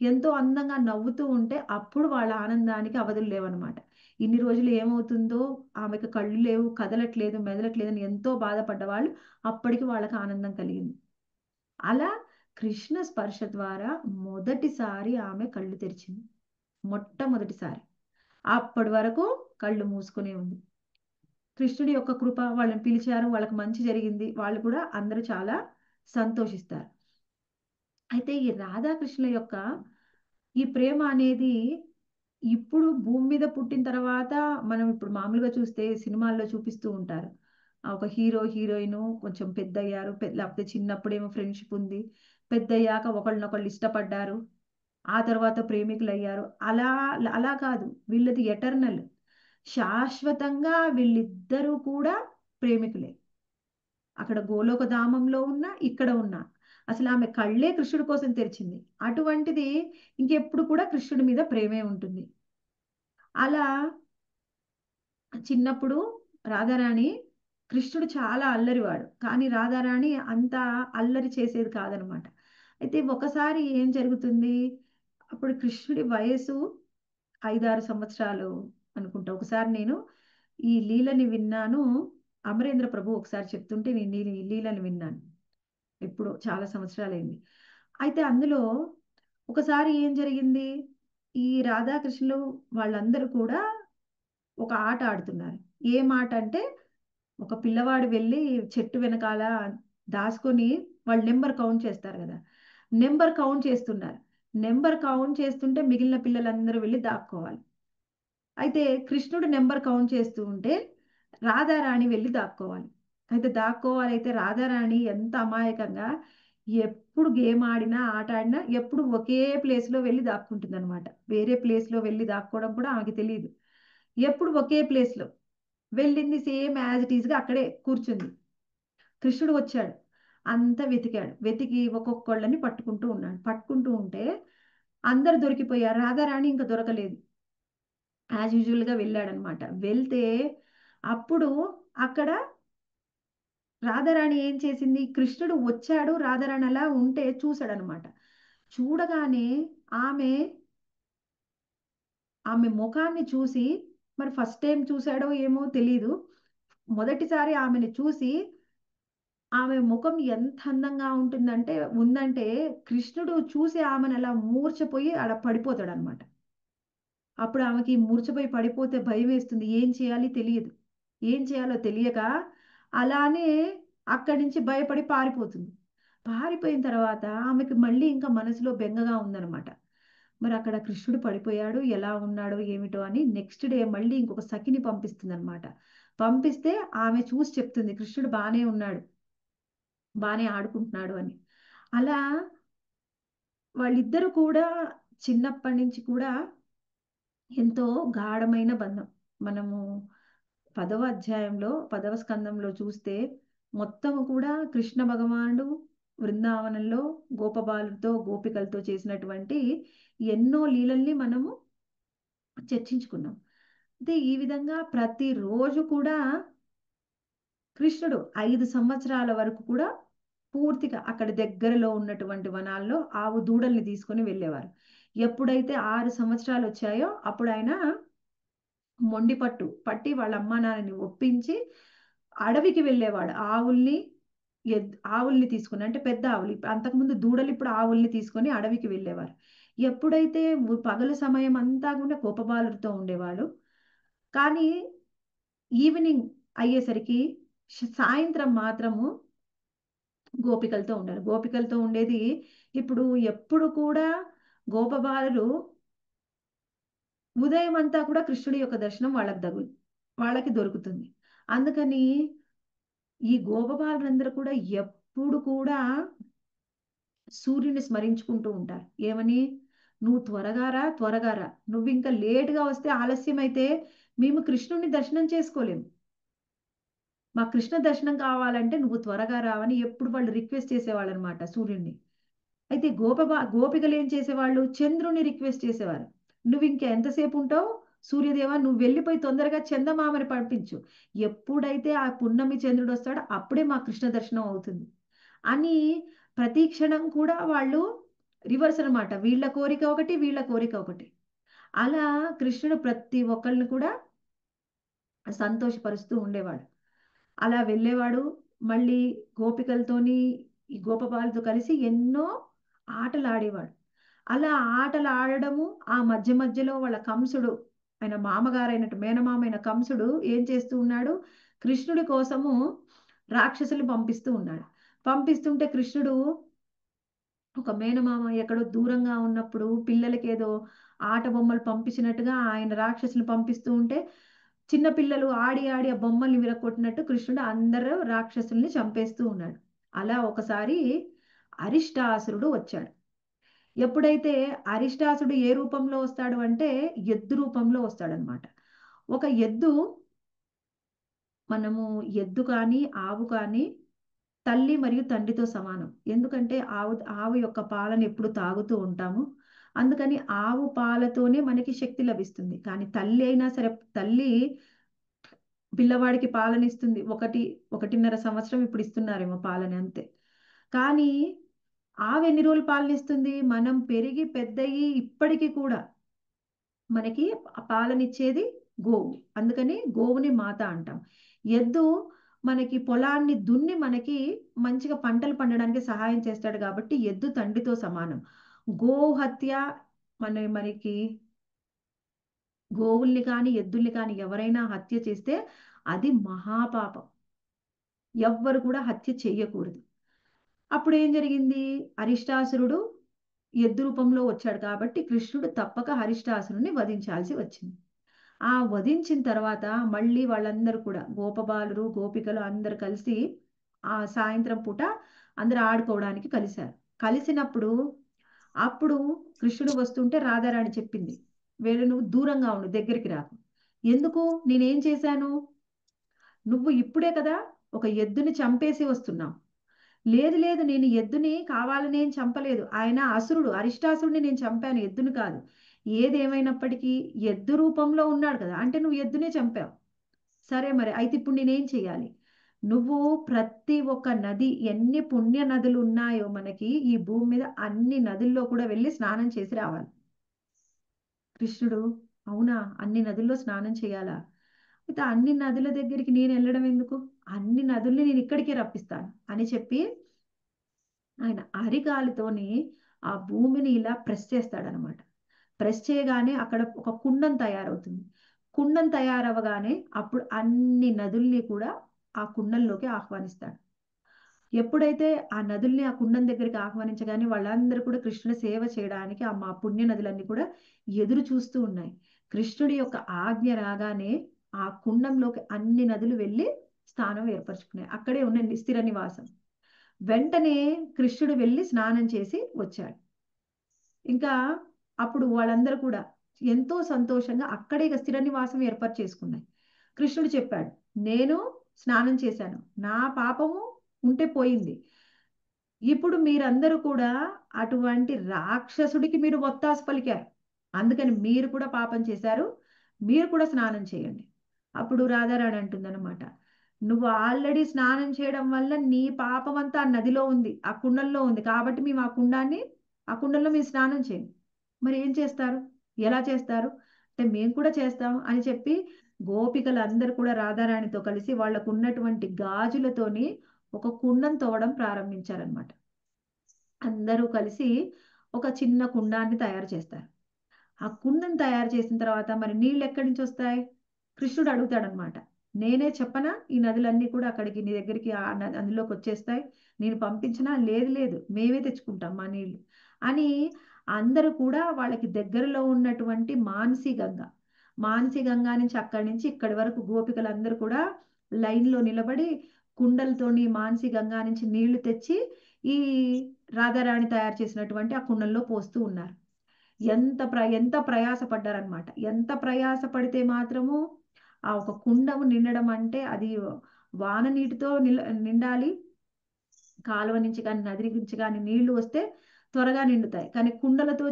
ఎంతో అందంగా నవ్వుతూ ఉంటే అప్పుడు వాళ్ళ ఆనందానికి అవధులు లేవన్నమాట. ఇన్ని రోజులు ఏమవుతుందో, ఆమెకు కళ్ళు లేవు, కదలట్లేదు, మెదలట్లేదు అని ఎంతో బాధపడ్డ వాళ్ళు అప్పటికి వాళ్ళకి ఆనందం కలిగింది. అలా కృష్ణ స్పర్శ ద్వారా మొదటిసారి ఆమె కళ్ళు తెరిచింది. మొట్టమొదటిసారి. అప్పటి వరకు కళ్ళు మూసుకునే ఉంది. కృష్ణుడి యొక్క కృప, వాళ్ళని పిలిచారు, వాళ్ళకి మంచి జరిగింది, వాళ్ళు కూడా అందరూ చాలా సంతోషిస్తారు. అయితే ఈ రాధాకృష్ణుల యొక్క ఈ ప్రేమ అనేది ఇప్పుడు భూమి మీద పుట్టిన తర్వాత మనం ఇప్పుడు మామూలుగా చూస్తే సినిమాల్లో చూపిస్తూ ఉంటారు. ఒక హీరో హీరోయిన్ కొంచెం పెద్దయ్యారు, లేకపోతే చిన్నప్పుడేమో ఫ్రెండ్షిప్ ఉంది, పెద్దయ్యాక ఒకళ్ళనొకళ్ళు ఇష్టపడ్డారు, ఆ తర్వాత ప్రేమికులు అయ్యారు. అలా అలా కాదు, వీళ్ళది ఎటర్నల్, శాశ్వతంగా వీళ్ళిద్దరూ కూడా ప్రేమికులే. అక్కడ గోలోకధామంలో ఉన్నా, ఇక్కడ ఉన్నా అసలు ఆమె కళ్ళే కృష్ణుడి కోసం తెరిచింది. అటువంటిది ఇంకెప్పుడు కూడా కృష్ణుడి మీద ప్రేమే ఉంటుంది. అలా చిన్నప్పుడు రాధారాణి, కృష్ణుడు చాలా అల్లరివాడు, కానీ రాధారాణి అంత అల్లరి చేసేది కాదనమాట. అయితే ఒకసారి ఏం జరుగుతుంది, అప్పుడు కృష్ణుడి వయసు 5-6 సంవత్సరాలు అనుకుంటా. ఒకసారి నేను ఈ లీలని విన్నాను, అమరేంద్ర ప్రభు ఒకసారి చెప్తుంటే నేను ఈ లీలని విన్నాను. ఎప్పుడో చాలా సంవత్సరాలైంది. అయితే అందులో ఒకసారి ఏం జరిగింది, ఈ రాధాకృష్ణులు వాళ్ళందరూ కూడా ఒక ఆట ఆడుతున్నారు. ఏం ఆట అంటే, ఒక పిల్లవాడు వెళ్ళి చెట్టు వెనకాల దాచుకొని వాళ్ళు నెంబర్ కౌంట్ చేస్తారు కదా, నెంబర్ కౌంట్ చేస్తున్నారు. నెంబర్ కౌంట్ చేస్తుంటే మిగిలిన పిల్లలందరూ వెళ్ళి దాక్కోవాలి. అయితే కృష్ణుడు నెంబర్ కౌంట్ చేస్తూ ఉంటే రాధారాణి వెళ్ళి దాక్కోవాలి. అయితే రాధారాణి ఎంత అమాయకంగా, ఎప్పుడు గేమ్ ఆడినా ఆట ఆడినా ఎప్పుడు ఒకే ప్లేస్లో వెళ్ళి దాక్కుంటుంది అనమాట. వేరే ప్లేస్లో వెళ్ళి దాక్కోవడం కూడా ఆమెకి తెలియదు. ఎప్పుడు ఒకే ప్లేస్లో వెళ్ళింది, సేమ్ యాజ్ ఇట్ ఈస్గా అక్కడే కూర్చుంది. కృష్ణుడు వచ్చాడు, అంతా వెతికాడు, వెతికి ఒక్కొక్కళ్ళని పట్టుకుంటూ ఉన్నాడు. పట్టుకుంటూ ఉంటే అందరు దొరికిపోయారు, రాధారాణి ఇంకా దొరకలేదు. యాజ్ యూజువల్గా వెళ్ళాడనమాట. వెళ్తే అప్పుడు అక్కడ రాధారాణి ఏం చేసింది, కృష్ణుడు వచ్చాడు, రాధారాణి అలా ఉంటే చూశాడనమాట. చూడగానే ఆమె ఆమె ముఖాన్ని చూసి, మరి ఫస్ట్ టైం చూశాడో ఏమో తెలీదు, మొదటిసారి ఆమెను చూసి ఆమె ముఖం ఎంత అందంగా ఉందంటే కృష్ణుడు చూసి ఆమెను అలా మూర్ఛపోయి అలా పడిపోతాడు అనమాట. అప్పుడు ఆమెకి మూర్ఛపోయి పడిపోతే భయం వేస్తుంది, ఏం చేయాలి తెలియదు, ఏం చేయాలో తెలియక అలానే అక్కడి నుంచి భయపడి పారిపోతుంది. పారిపోయిన తర్వాత ఆమెకి మళ్ళీ ఇంకా మనసులో బెంగగా ఉందన్నమాట. మరి అక్కడ కృష్ణుడు పడిపోయాడు, ఎలా ఉన్నాడో ఏమిటో అని నెక్స్ట్ డే మళ్ళీ ఇంకొక సఖిని పంపిస్తుంది అనమాట. పంపిస్తే ఆమె చూసి చెప్తుంది, కృష్ణుడు బాగానే ఉన్నాడు, బాగానే ఆడుకుంటున్నాడు అని. అలా వాళ్ళిద్దరూ కూడా చిన్నప్పటి నుంచి కూడా ఎంతో గాఢమైన బంధం. మనము 10వ అధ్యాయంలో 10వ స్కందంలో చూస్తే మొత్తం కూడా కృష్ణ భగవానుడు బృందావనంలో గోపబాలుతో గోపికలతో చేసినటువంటి ఎన్నో లీలల్ని మనము చర్చించుకున్నాం. అయితే ఈ విధంగా ప్రతిరోజు కూడా కృష్ణుడు 5 సంవత్సరాల వరకు కూడా పూర్తిగా అక్కడ దగ్గరలో ఉన్నటువంటి వనాల్లో ఆవు దూడల్ని తీసుకొని వెళ్ళేవారు. ఎప్పుడైతే 6 సంవత్సరాలు వచ్చాయో అప్పుడు ఆయన మొండి పట్టి వాళ్ళ అమ్మా నాన్నని ఒప్పించి అడవికి వెళ్ళేవాడు. ఆవుల్ని తీసుకుని, అంటే పెద్ద ఆవులు, అంతకుముందు దూడలు, ఇప్పుడు ఆవుల్ని తీసుకొని అడవికి వెళ్ళేవారు. ఎప్పుడైతే పగలు సమయం అంతా కూడా గోపబాలుడితో ఉండేవాడు, కానీ ఈవినింగ్ అయ్యేసరికి సాయంత్రం మాత్రము గోపికలతో ఉండేది. ఇప్పుడు ఎప్పుడు కూడా గోపబాలురు ఉదయం అంతా కూడా కృష్ణుడి యొక్క దర్శనం వాళ్ళకి దొరుకుతుంది. అందుకని ఈ గోపబాలురందరూ కూడా ఎప్పుడు కూడా సూర్యుని స్మరించుకుంటూ ఉంటారు. ఏమని, నువ్వు త్వరగా రా, నువ్వు ఇంకా లేటుగా వస్తే, ఆలస్యం అయితే మేము కృష్ణుడిని దర్శనం చేసుకోలేము, మా కృష్ణ దర్శనం కావాలంటే నువ్వు త్వరగా రావని ఎప్పుడు వాళ్ళు రిక్వెస్ట్ చేసేవాళ్ళు అనమాట సూర్యుడిని. అయితే గోపికలు ఏం చేసేవాళ్ళు, చంద్రుని రిక్వెస్ట్ చేసేవారు, నువ్వు ఇంకా ఎంతసేపు ఉంటావు సూర్యదేవ, నువ్వు వెళ్ళిపోయి తొందరగా చందమామని పంపించు, ఎప్పుడైతే ఆ పున్నమి చంద్రుడు వస్తాడో అప్పుడే మా కృష్ణ దర్శనం అవుతుంది అని ప్రతి క్షణం కూడా వాళ్ళు రివర్స్ అనమాట, వీళ్ళ కోరిక ఒకటి, వీళ్ళ కోరిక ఒకటి. అలా కృష్ణుడు ప్రతి ఒక్కళ్ళని కూడా సంతోషపరుస్తూ ఉండేవాడు. అలా వెళ్ళేవాడు. మళ్ళీ గోపికలతోని, ఈ గోపబాలతో కలిసి ఎన్నో ఆటలు ఆడేవాడు. అలా ఆటలు ఆడడము, ఆ మధ్య మధ్యలో వాళ్ళ కంసుడు, ఆయన మామగారైనట్టు మేనమామైన కంసుడు ఏం చేస్తూ ఉన్నాడు, కృష్ణుడి కోసము రాక్షసులు పంపిస్తూ ఉన్నాడు. పంపిస్తుంటే కృష్ణుడు ఒక మేనమామ ఎక్కడో దూరంగా ఉన్నప్పుడు పిల్లలకి ఏదో ఆట బొమ్మలు పంపించినట్టుగా ఆయన రాక్షసులు పంపిస్తూ ఉంటే చిన్న పిల్లలు ఆడి ఆడి ఆ బొమ్మల్ని విరగొట్టినట్టు కృష్ణుడు అందరూ రాక్షసుల్ని చంపేస్తూ ఉన్నాడు. అలా ఒకసారి అరిష్టాసురుడు వచ్చాడు. ఎప్పుడైతే అరిష్టాసుడు ఏ రూపంలో వస్తాడు అంటే ఎద్దు రూపంలో వస్తాడనమాట. ఒక ఎద్దు, మనము ఎద్దు కానీ ఆవు కానీ తల్లి మరియు తండ్రితో సమానం. ఎందుకంటే ఆవు యొక్క పాలను ఎప్పుడు తాగుతూ ఉంటాము. అందుకని ఆవు పాలతోనే మనకి శక్తి లభిస్తుంది. కానీ తల్లి అయినా సరే, తల్లి పిల్లవాడికి పాలనిస్తుంది. 1.5 సంవత్సరం ఇప్పుడు ఇస్తున్నారేమో పాలని, అంతే. కానీ ఆవు ఎన్ని రోజులు పాలనిస్తుంది? మనం పెరిగి పెద్దయి ఇప్పటికీ కూడా మనకి పాలనిచ్చేది గోవు. అందుకని గోవుని మాత అంటాం. ఎద్దు మనకి పొలాన్ని దున్ని మనకి మంచిగా పంటలు పండడానికి సహాయం చేస్తాడు కాబట్టి ఎద్దు తండ్రితో సమానం. గోహత్య మనకి గోవుల్ని కానీ ఎద్దుల్ని కానీ ఎవరైనా హత్య చేస్తే అది మహాపాపం. ఎవ్వరు కూడా హత్య చెయ్యకూడదు. అప్పుడు ఏం జరిగింది? అరిష్టాసురుడు ఎద్దు రూపంలో వచ్చాడు కాబట్టి కృష్ణుడు తప్పక అరిష్టాసురుని వధించాల్సి వచ్చింది. ఆ వధించిన తర్వాత మళ్ళీ వాళ్ళందరూ కూడా గోపబాలురు గోపికలు అందరు కలిసి ఆ సాయంత్రం పూట అందరు ఆడుకోవడానికి కలిశారు. కలిసినప్పుడు అప్పుడు కృష్ణుడు వస్తుంటే రాధారాణి చెప్పింది, వేరే నువ్వు దూరంగా ఉండు, దగ్గరికి రాకు. ఎందుకు? నేనేం చేశాను? నువ్వు ఇప్పుడే కదా ఒక ఎద్దుని చంపేసి వస్తున్నావు. లేదు లేదు, నేను ఎద్దుని కావాలని ఏం చంపలేదు. ఆయన అసురుడు, అరిష్టాసురుడిని నేను చంపాను, ఎద్దుని కాదు. ఏదేమైనప్పటికీ ఎద్దు రూపంలో ఉన్నాడు కదా, అంటే నువ్వు ఎద్దునే చంపావు. సరే మరి అయితే ఇప్పుడు నేనేం చెయ్యాలి? నువ్వు ప్రతి ఒక్క నది, ఎన్ని పుణ్య నదులు ఉన్నాయో మనకి ఈ భూమి మీద, అన్ని నదుల్లో కూడా వెళ్ళి స్నానం చేసి రావాలి. కృష్ణుడు, అవునా, అన్ని నదుల్లో స్నానం చేయాలా? అయితే అన్ని నదుల దగ్గరికి నేను వెళ్ళడం ఎందుకు? అన్ని నదుల్ని నేను ఇక్కడికే రప్పిస్తాను అని చెప్పి ఆయన అరికాలుతోని ఆ భూమిని ఇలా ప్రెస్ చేస్తాడనమాట. ప్రెస్ చేయగానే అక్కడ ఒక కుండం తయారవుతుంది. కుండం తయారవగానే అప్పుడు అన్ని నదుల్ని కూడా ఆ కుండంలోకి ఆహ్వానిస్తాడు. ఎప్పుడైతే ఆ నదుల్ని ఆ కుండం దగ్గరికి ఆహ్వానించగానే వాళ్ళందరూ కూడా కృష్ణుడి సేవ చేయడానికి ఆ మా పుణ్య నదులన్నీ కూడా ఎదురు చూస్తూ ఉన్నాయి. కృష్ణుడి యొక్క ఆజ్ఞ రాగానే ఆ కుండంలోకి అన్ని నదులు వెళ్ళి స్థానం ఏర్పరచుకున్నాయి. అక్కడే ఉన్న స్థిర నివాసం. వెంటనే కృష్ణుడు వెళ్ళి స్నానం చేసి వచ్చాడు. ఇంకా అప్పుడు వాళ్ళందరూ కూడా ఎంతో సంతోషంగా అక్కడే ఇక స్థిర నివాసం ఏర్పాటు చేసుకున్నాయి. కృష్ణుడు చెప్పాడు, నేను స్నానం చేశాను, నా పాపము ఉంటే పోయింది. ఇప్పుడు మీరందరూ కూడా అటువంటి రాక్షసుడికి మీరు ఒత్తాసు పలికారు, అందుకని మీరు కూడా పాపం చేశారు, మీరు కూడా స్నానం చేయండి. అప్పుడు రాధారాణి అంటుందన్నమాట, నువ్వు ఆల్రెడీ స్నానం చేయడం వల్ల నీ పాపం అంతా ఆ నదిలో ఉంది, ఆ కుండంలో ఉంది, కాబట్టి మేము ఆ కుండంలో మీరు స్నానం చేయండి. మరి ఏం చేస్తారు? ఎలా చేస్తారు అంటే మేము కూడా చేస్తాం అని చెప్పి గోపికలు అందరూ కూడా రాధారాణితో కలిసి వాళ్ళకు ఉన్నటువంటి గాజులతోని ఒక కుండం తవ్వడం ప్రారంభించారనమాట. అందరూ కలిసి ఒక చిన్న కుండాన్ని తయారు చేస్తారు. ఆ కుండను తయారు చేసిన తర్వాత మరి నీళ్ళు ఎక్కడి నుంచి వస్తాయి? కృష్ణుడు అడుగుతాడనమాట, నేనే చెప్పనా ఈ నదులన్నీ కూడా అక్కడికి నీ దగ్గరికి అందులోకి వచ్చేస్తాయి, నేను పంపించినా? లేదు లేదు, మేమే తెచ్చుకుంటాం మా నీళ్లు అని అందరూ కూడా వాళ్ళకి దగ్గరలో ఉన్నటువంటి మానసి గంగా నుంచి అక్కడి నుంచి ఇక్కడి వరకు గోపికలందరూ కూడా లైన్లో నిలబడి కుండలతోని మానసి గంగా నుంచి నీళ్లు తెచ్చి ఈ రాధారాణి తయారు చేసినటువంటి ఆ కుండల్లో పోస్తూ ఉన్నారు. ఎంత ప్రయాసపడ్డారనమాట. ఎంత ప్రయాసపడితే మాత్రము ఆ ఒక కుండము నిండడం అంటే అది వాన నీటితో నిండాలి. కాలువ నుంచి కానీ నది నుంచి కానీ నీళ్లు వస్తే త్వరగా నిండుతాయి. కానీ కుండలతో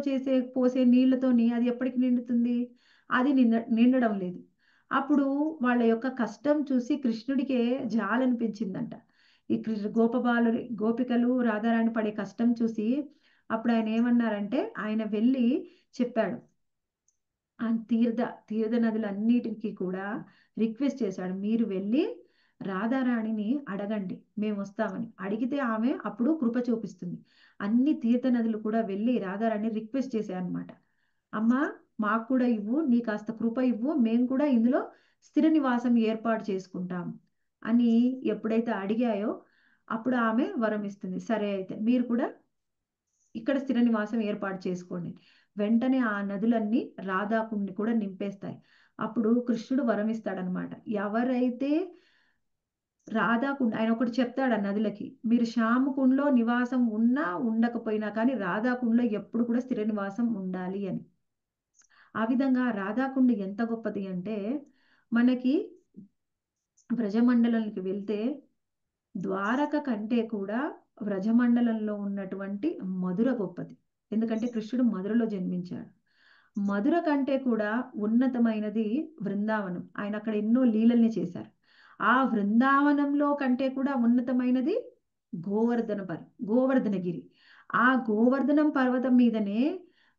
పోసే నీళ్లతోని అది ఎప్పటికి నిండుతుంది? అది నిండడం లేదు. అప్పుడు వాళ్ళ యొక్క కష్టం చూసి కృష్ణుడికే జాలనిపించిందంట. ఈ గోపికలు రాధారాణి పడే కష్టం చూసి అప్పుడు ఆయన ఏమన్నారంటే, ఆయన వెళ్ళి చెప్పాడు, ఆ తీర్థ నదులన్నిటికీ కూడా రిక్వెస్ట్ చేశాడు, మీరు వెళ్ళి రాధారాణిని అడగండి, మేము వస్తామని అడిగితే ఆమె అప్పుడు కృప చూపిస్తుంది. అన్ని తీర్థ నదులు కూడా వెళ్ళి రాధారాణి రిక్వెస్ట్ చేశాయన్నమాట. అమ్మా, మాకు కూడా ఇవ్వు, నీ కాస్త కృప ఇవ్వు, మేము కూడా ఇందులో స్థిర నివాసం ఏర్పాటు చేసుకుంటాం అని ఎప్పుడైతే అడిగాయో అప్పుడు ఆమె వరం ఇస్తుంది. సరే అయితే మీరు కూడా ఇక్కడ స్థిర నివాసం ఏర్పాటు చేసుకోండి. వెంటనే ఆ నదులన్నీ రాధాకుండిని కూడా నింపేస్తాయి. అప్పుడు కృష్ణుడు వరం ఇస్తాడనమాట. ఎవరైతే రాధాకుండ, ఆయన ఒకటి చెప్తాడు ఆ నదులకి, మీరు శ్యామకుండలో నివాసం ఉన్నా ఉండకపోయినా కానీ రాధాకుండలో ఎప్పుడు కూడా స్థిర నివాసం ఉండాలి అని. ఆ విధంగా రాధాకుండ ఎంత గొప్పది అంటే, మనకి బ్రజమండలంకి వెళ్తే ద్వారక కంటే కూడా వ్రజమండలంలో ఉన్నటువంటి మధుర గొప్పది. ఎందుకంటే కృష్ణుడు మధురలో జన్మించాడు. మధుర కంటే కూడా ఉన్నతమైనది బృందావనం. ఆయన అక్కడ ఎన్నో లీలల్ని చేశారు. ఆ బృందావనంలో కంటే కూడా ఉన్నతమైనది గోవర్ధనగిరి. ఆ గోవర్ధనం పర్వతం మీదనే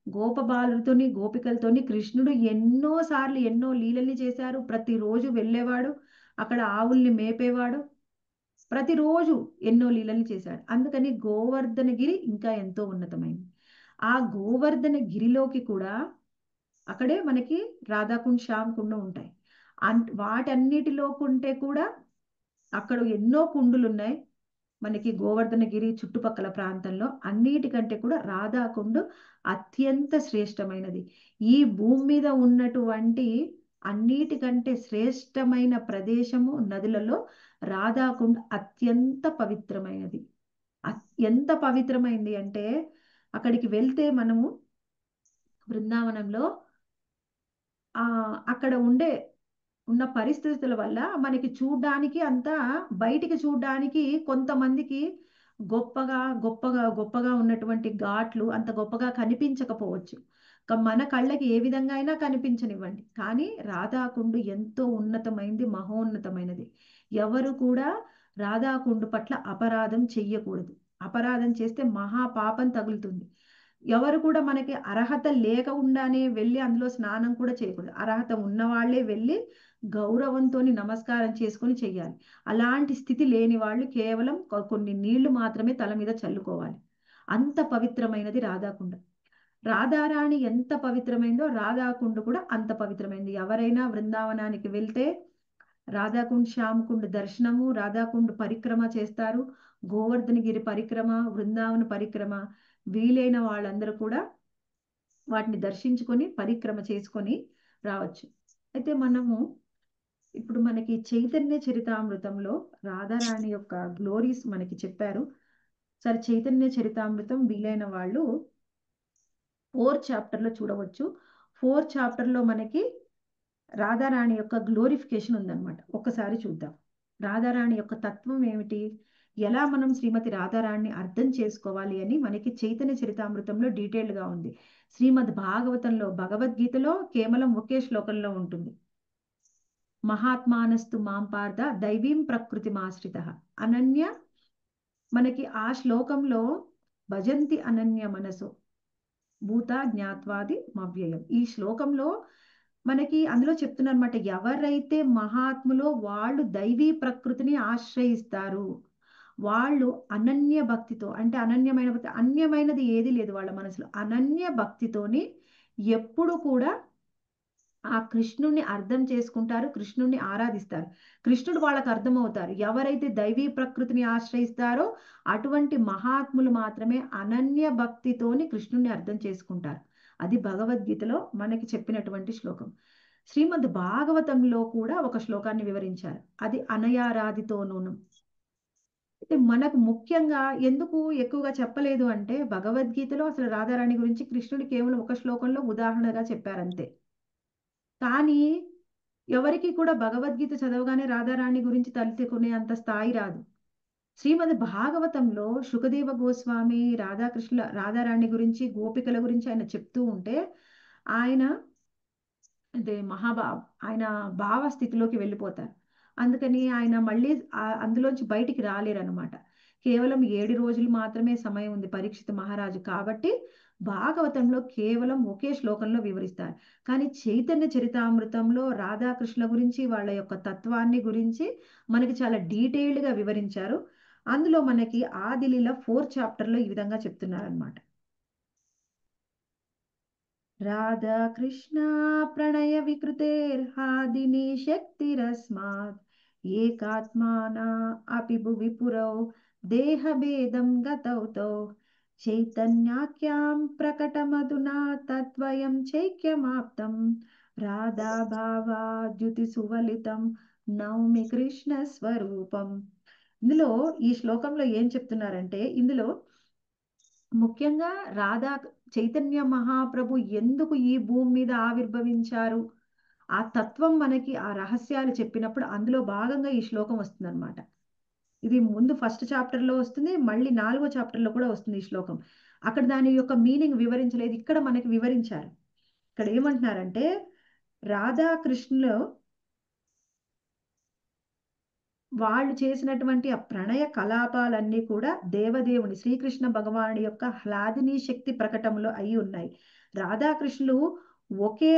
గోపబాలులతోని గోపికలతోని కృష్ణుడు ఎన్నో సార్లు ఎన్నో లీలల్ని చేశారు. ప్రతిరోజు వెళ్ళేవాడు, అక్కడ ఆవుల్ని మేపేవాడు, ప్రతిరోజు ఎన్నో లీలల్ని చేశాడు. అందుకని గోవర్ధనగిరి ఇంకా ఎంతో ఉన్నతమైంది. ఆ గోవర్ధన గిరిలోకి కూడా అక్కడే మనకి రాధాకుండ్, శ్యామ్ కుండ ఉంటాయి. వాటన్నిటిలో కంటే కూడా అక్కడ ఎన్నో కుండులు ఉన్నాయి. మనకి గోవర్ధనగిరి చుట్టుపక్కల ప్రాంతంలో అన్నిటికంటే కూడా రాధాకుండు అత్యంత శ్రేష్టమైనది. ఈ భూమి మీద ఉన్నటువంటి అన్నిటికంటే శ్రేష్టమైన ప్రదేశము నదులలో రాధాకుండ్ అత్యంత పవిత్రమైనది. ఎంత పవిత్రమైంది అంటే, అక్కడికి వెళ్తే మనము బృందావనంలో అక్కడ ఉన్న పరిస్థితుల వల్ల మనకి చూడ్డానికి అంతా, బయటికి చూడ్డానికి కొంతమందికి గొప్పగా ఉన్నటువంటి ఘాట్లు అంత గొప్పగా కనిపించకపోవచ్చు. మన కళ్ళకి ఏ విధంగా అయినా కనిపించనివ్వండి, కానీ రాధాకుండు ఎంతో ఉన్నతమైంది, మహోన్నతమైనది. ఎవరు కూడా రాధాకుండు పట్ల అపరాధం చెయ్యకూడదు. అపరాధం చేస్తే మహాపాపం తగులుతుంది. ఎవరు కూడా మనకి అర్హత లేకుండానే వెళ్ళి అందులో స్నానం కూడా చేయకూడదు. అర్హత ఉన్నవాళ్లే వెళ్ళి గౌరవంతో నమస్కారం చేసుకొని చెయ్యాలి. అలాంటి స్థితి లేని వాళ్ళు కేవలం కొన్ని నీళ్లు మాత్రమే తల మీద చల్లుకోవాలి. అంత పవిత్రమైనది రాధాకుండ. రాధారాణి ఎంత పవిత్రమైందో రాధాకుండ కూడా అంత పవిత్రమైంది. ఎవరైనా బృందావనానికి వెళ్తే రాధాకుండ్, శ్యామకుండ్ దర్శనము, రాధాకుండ్ పరిక్రమ చేస్తారు. గోవర్ధనగిరి పరిక్రమ, బృందావన పరిక్రమ, వీలైన వాళ్ళందరూ కూడా వాటిని దర్శించుకొని పరిక్రమ చేసుకొని రావచ్చు. అయితే మనము ఇప్పుడు మనకి చైతన్య చరితామృతంలో రాధారాణి యొక్క గ్లోరీస్ మనకి చెప్పారు. సరే, చైతన్య చరితామృతం వీలైన వాళ్ళు 4th చాప్టర్లో చూడవచ్చు. 4th చాప్టర్లో మనకి రాధారాణి యొక్క గ్లోరిఫికేషన్ ఉందన్నమాట. ఒక్కసారి చూద్దాం. రాధారాణి యొక్క తత్వం ఏమిటి, ఎలా మనం శ్రీమతి రాధారాణిని అర్థం చేసుకోవాలి అని మనకి చైతన్య చరితామృతంలో డీటెయిల్డ్గా ఉంది. శ్రీమద్ భాగవతంలో, భగవద్గీతలో కేవలం ఒకే శ్లోకంలో ఉంటుంది. మహాత్మానస్తు మాం పార్థ దైవీం ప్రకృతిమాశ్రిత అనన్య. మనకి ఆ శ్లోకంలో భజంతి అనన్య మనసు భూత జ్ఞాత్వాది మవ్యయం, ఈ శ్లోకంలో మనకి అందులో చెప్తున్నారన్నమాట. ఎవరైతే మహాత్ములో వాళ్ళు దైవీ ప్రకృతిని ఆశ్రయిస్తారు, వాళ్ళు అనన్య భక్తితో, అంటే అనన్యమైన భక్తి, అన్యమైనది ఏది లేదు వాళ్ళ మనసులో, అనన్య భక్తితోని ఎప్పుడు కూడా ఆ కృష్ణుణ్ణి అర్థం చేసుకుంటారు, కృష్ణుణ్ణి ఆరాధిస్తారు. కృష్ణుడు వాళ్ళకు అర్థమవుతారు. ఎవరైతే దైవీ ప్రకృతిని ఆశ్రయిస్తారో అటువంటి మహాత్ములు మాత్రమే అనన్య భక్తితోని కృష్ణుణ్ణి అర్థం చేసుకుంటారు. అది భగవద్గీతలో మనకి చెప్పినటువంటి శ్లోకం. శ్రీమద్ భాగవతంలో కూడా ఒక శ్లోకాన్ని వివరించారు, అది అనయారాధితోనూనం. అయితే మనకు ముఖ్యంగా ఎందుకు ఎక్కువగా చెప్పలేదు అంటే, భగవద్గీతలో అసలు రాధారాణి గురించి కృష్ణుడు కేవలం ఒక శ్లోకంలో ఉదాహరణగా చెప్పారంతే. కానీ ఎవరికి కూడా భగవద్గీత చదవగానే రాధారాణి గురించి తలుచుకునే అంత స్థాయి రాదు. శ్రీమద్ భాగవతంలో శుకదేవ గోస్వామి రాధారాణి గురించి, గోపికల గురించి ఆయన చెప్తూ ఉంటే ఆయన ఆయన భావ స్థితిలోకి వెళ్ళిపోతారు. అందుకని ఆయన మళ్ళీ అందులోంచి బయటికి రాలేరు అనమాట. కేవలం 7 రోజులు మాత్రమే సమయం ఉంది పరీక్షిత్ మహారాజు కాబట్టి భాగవతంలో కేవలం ఒకే శ్లోకంలో వివరిస్తారు. కానీ చైతన్య చరితామృతంలో రాధాకృష్ణుల గురించి వాళ్ళ యొక్క తత్వాన్ని గురించి మనకి చాలా డీటెయిల్డ్గా వివరించారు. అందులో మనకి ఆదిలీల 4th చాప్టర్లో ఈ విధంగా చెప్తున్నారనమాట. రాధా కృష్ణ ప్రణయ వికృతేర్హాదిని శక్తిరస్మాత్ ఏకాత్మానా అపి భువి పురౌ దేహభేదం గతౌతో చైతన్యాఖ్యాం ప్రకటమధునా తద్వయం చైక్యమాప్తం రాధా భావాద్యుతి సువలితం నౌమి కృష్ణ స్వరూపం. ఇందులో ఈ శ్లోకంలో ఏం చెప్తున్నారంటే, ఇందులో ముఖ్యంగా రాధా చైతన్య మహాప్రభు ఎందుకు ఈ భూమి మీద ఆవిర్భవించారు ఆ తత్వం మనకి ఆ రహస్యాలు చెప్పినప్పుడు అందులో భాగంగా ఈ శ్లోకం వస్తుంది అనమాట. ఇది ముందు ఫస్ట్ చాప్టర్లో వస్తుంది, మళ్ళీ 4వ చాప్టర్లో కూడా వస్తుంది ఈ శ్లోకం. అక్కడ దాని యొక్క మీనింగ్ వివరించలేదు, ఇక్కడ మనకి వివరించారు. ఇక్కడ ఏమంటున్నారంటే రాధాకృష్ణులు వాళ్ళు చేసినటువంటి ఆ ప్రణయ కలాపాలన్నీ కూడా దేవదేవుని శ్రీకృష్ణ భగవానుడి యొక్క హ్లాదిని శక్తి ప్రకటనలో అయి ఉన్నాయి. రాధాకృష్ణులు ఒకే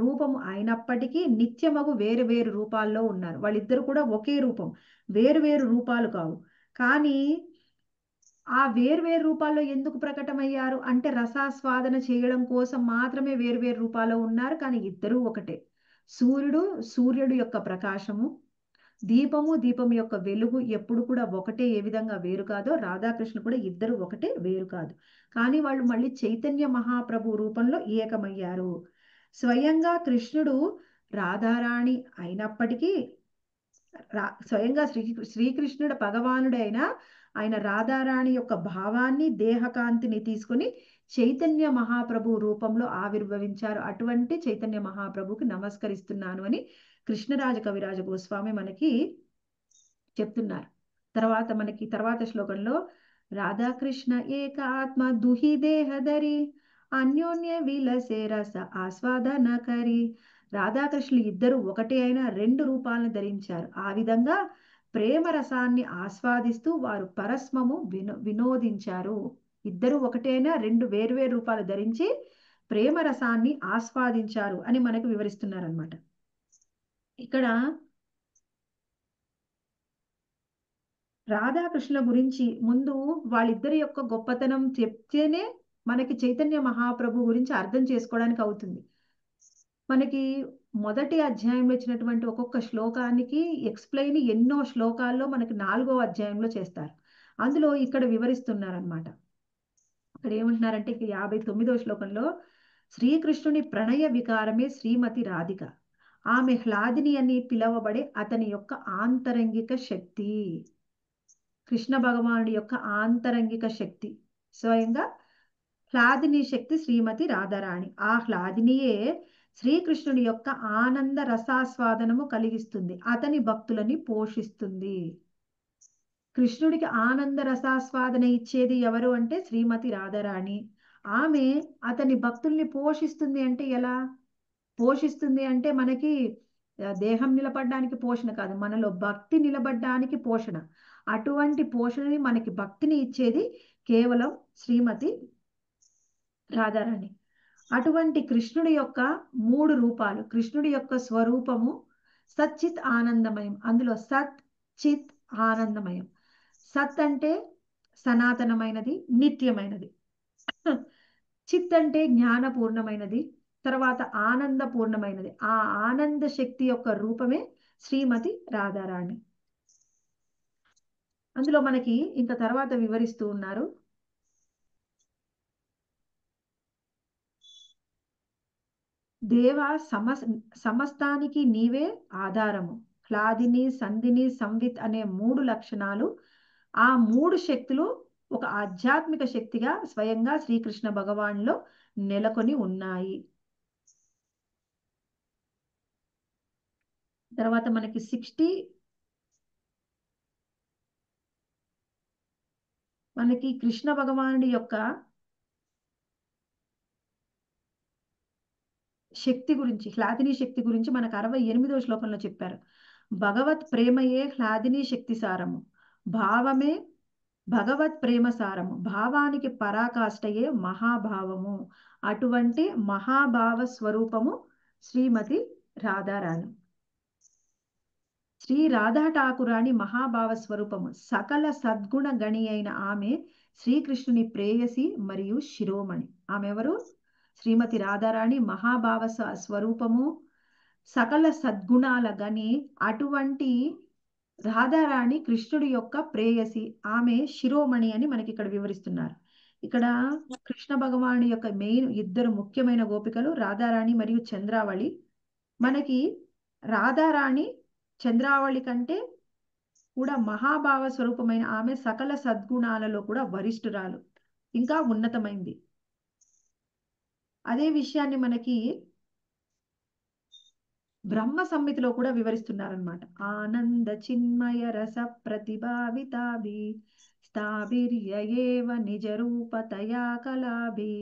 రూపము అయినప్పటికీ నిత్యమగు వేరు వేరు రూపాల్లో ఉన్నారు. వాళ్ళిద్దరు కూడా ఒకే రూపం, వేరు వేరు రూపాలు కావు. కానీ ఆ వేరు వేరు రూపాల్లో ఎందుకు ప్రకటమయ్యారు అంటే రసాస్వాదన చేయడం కోసం మాత్రమే వేరు వేరు రూపాల్లో ఉన్నారు. కానీ ఇద్దరూ ఒకటే. సూర్యుడు యొక్క ప్రకాశము, దీపం యొక్క వెలుగు ఎప్పుడు కూడా ఒకటే, ఏ విధంగా వేరు కాదో రాధాకృష్ణ కూడా ఇద్దరు ఒకటే, వేరు కాదు. కానీ వాళ్ళు మళ్ళీ చైతన్య మహాప్రభు రూపంలో ఏకమయ్యారు. స్వయంగా కృష్ణుడు రాధారాణి అయినప్పటికీ స్వయంగా శ్రీకృష్ణుడు భగవానుడైన ఆయన రాధారాణి యొక్క భావాన్ని దేహకాంతిని తీసుకుని చైతన్య మహాప్రభు రూపంలో ఆవిర్భవించారు. అటువంటి చైతన్య మహాప్రభుకి నమస్కరిస్తున్నాను అని కృష్ణరాజ కవిరాజ గోస్వామి మనకి చెప్తున్నారు. తర్వాత శ్లోకంలో రాధాకృష్ణ ఏక ఆత్మ దుహి దేహధరి అన్యోన్య విలసే రస ఆస్వాదన కరి. రాధాకృష్ణులు ఇద్దరు ఒకటే అయినా 2 రూపాలను ధరించారు. ఆ విధంగా ప్రేమ రసాన్ని ఆస్వాదిస్తూ వారు పరస్మము వినోదించారు. ఇద్దరు ఒకటే అయినా 2 వేర్వేరు రూపాలు ధరించి ప్రేమ రసాన్ని ఆస్వాదించారు అని మనకు వివరిస్తున్నారనమాట. ఇక్కడ రాధాకృష్ణుల గురించి ముందు వాళ్ళిద్దరి యొక్క గొప్పతనం చెప్తేనే మనకి చైతన్య మహాప్రభు గురించి అర్థం చేసుకోవడానికి అవుతుంది. మనకి మొదటి అధ్యాయంలో ఇచ్చినటువంటి ఒక్కొక్క శ్లోకానికి ఎక్స్ప్లెయిన్ ఎన్నో శ్లోకాల్లో మనకి 4వ అధ్యాయంలో చేస్తారు. అందులో ఇక్కడ వివరిస్తున్నారనమాట. అక్కడ ఏమంటున్నారంటే 59వ శ్లోకంలో శ్రీకృష్ణుని ప్రణయ వికారమే శ్రీమతి రాధిక, ఆమె హ్లాదిని అని పిలవబడే అతని యొక్క ఆంతరంగిక శక్తి. కృష్ణ భగవానుడి యొక్క ఆంతరంగిక శక్తి స్వయంగా హ్లాదిని శక్తి శ్రీమతి రాధారాణి. ఆ హ్లాదినియే శ్రీకృష్ణుడి యొక్క ఆనంద రసాస్వాదనము కలిగిస్తుంది, అతని భక్తులని పోషిస్తుంది. కృష్ణుడికి ఆనంద రసాస్వాదన ఇచ్చేది ఎవరు అంటే శ్రీమతి రాధారాణి. ఆమె అతని భక్తుల్ని పోషిస్తుంది. అంటే ఎలా పోషిస్తుంది అంటే మనకి దేహం నిలబడడానికి పోషణ కాదు, మనలో భక్తి నిలబడడానికి పోషణ. అటువంటి పోషణని మనకి భక్తిని ఇచ్చేది కేవలం శ్రీమతి రాధారాణి. అటువంటి కృష్ణుడి యొక్క 3 రూపాలు, కృష్ణుడి యొక్క స్వరూపము సచ్చిత్ ఆనందమయం. అందులో సత్ చిత్ ఆనందమయం. సత్ అంటే సనాతనమైనది, నిత్యమైనది. చిత్ అంటే జ్ఞానపూర్ణమైనది, తర్వాత ఆనందపూర్ణమైనది. ఆ ఆనంద శక్తి యొక్క రూపమే శ్రీమతి రాధారాణి. అందులో మనకి ఇంకా తర్వాత వివరిస్తూ ఉన్నారు. దేవ సమస్తానికి నీవే ఆధారము. హ్లాదిని, సంధిని, సంవిత్ అనే 3 లక్షణాలు, ఆ 3 శక్తులు ఒక ఆధ్యాత్మిక శక్తిగా స్వయంగా శ్రీకృష్ణ భగవాన్లో నెలకొని ఉన్నాయి. తర్వాత మనకి మనకి కృష్ణ భగవానుడి యొక్క శక్తి గురించి, హ్లాదిని శక్తి గురించి మనకు 68వ శ్లోకంలో చెప్పారు. భగవత్ ప్రేమయే హ్లాదిని శక్తి సారము, భావమే భగవత్ ప్రేమ సారము, భావానికి పరాకాష్ఠయే మహాభావము. అటువంటి మహాభావ స్వరూపము శ్రీమతి రాధారాణి. శ్రీ రాధా ఠాకురాణి మహాభావ స్వరూపము. సకల సద్గుణ గణి అయిన ఆమె శ్రీకృష్ణుని ప్రేయసి మరియు శిరోమణి. ఆమె ఎవరు? శ్రీమతి రాధారాణి మహాభావ స్వరూపము, సకల సద్గుణాల గని. అటువంటి రాధారాణి కృష్ణుడి యొక్క ప్రేయసి, ఆమె శిరోమణి అని మనకి ఇక్కడ వివరిస్తున్నారు. ఇక్కడ కృష్ణ భగవాను యొక్క మెయిన్ ఇద్దరు ముఖ్యమైన గోపికలు రాధారాణి మరియు చంద్రావళి. మనకి రాధారాణి చంద్రావళి కంటే కూడా మహాభావ స్వరూపమైన ఆమె సకల సద్గుణాలలో కూడా వరిష్ఠురాలు, ఇంకా ఉన్నతమైంది. అదే విషయాన్ని మనకి బ్రహ్మ సంహితలో కూడా వివరిస్తున్నారనమాట. ఆనంద చిన్మయ రస ప్రతిభావితాభి స్థాభిర్యేవ నిజ రూపతయా కలాభి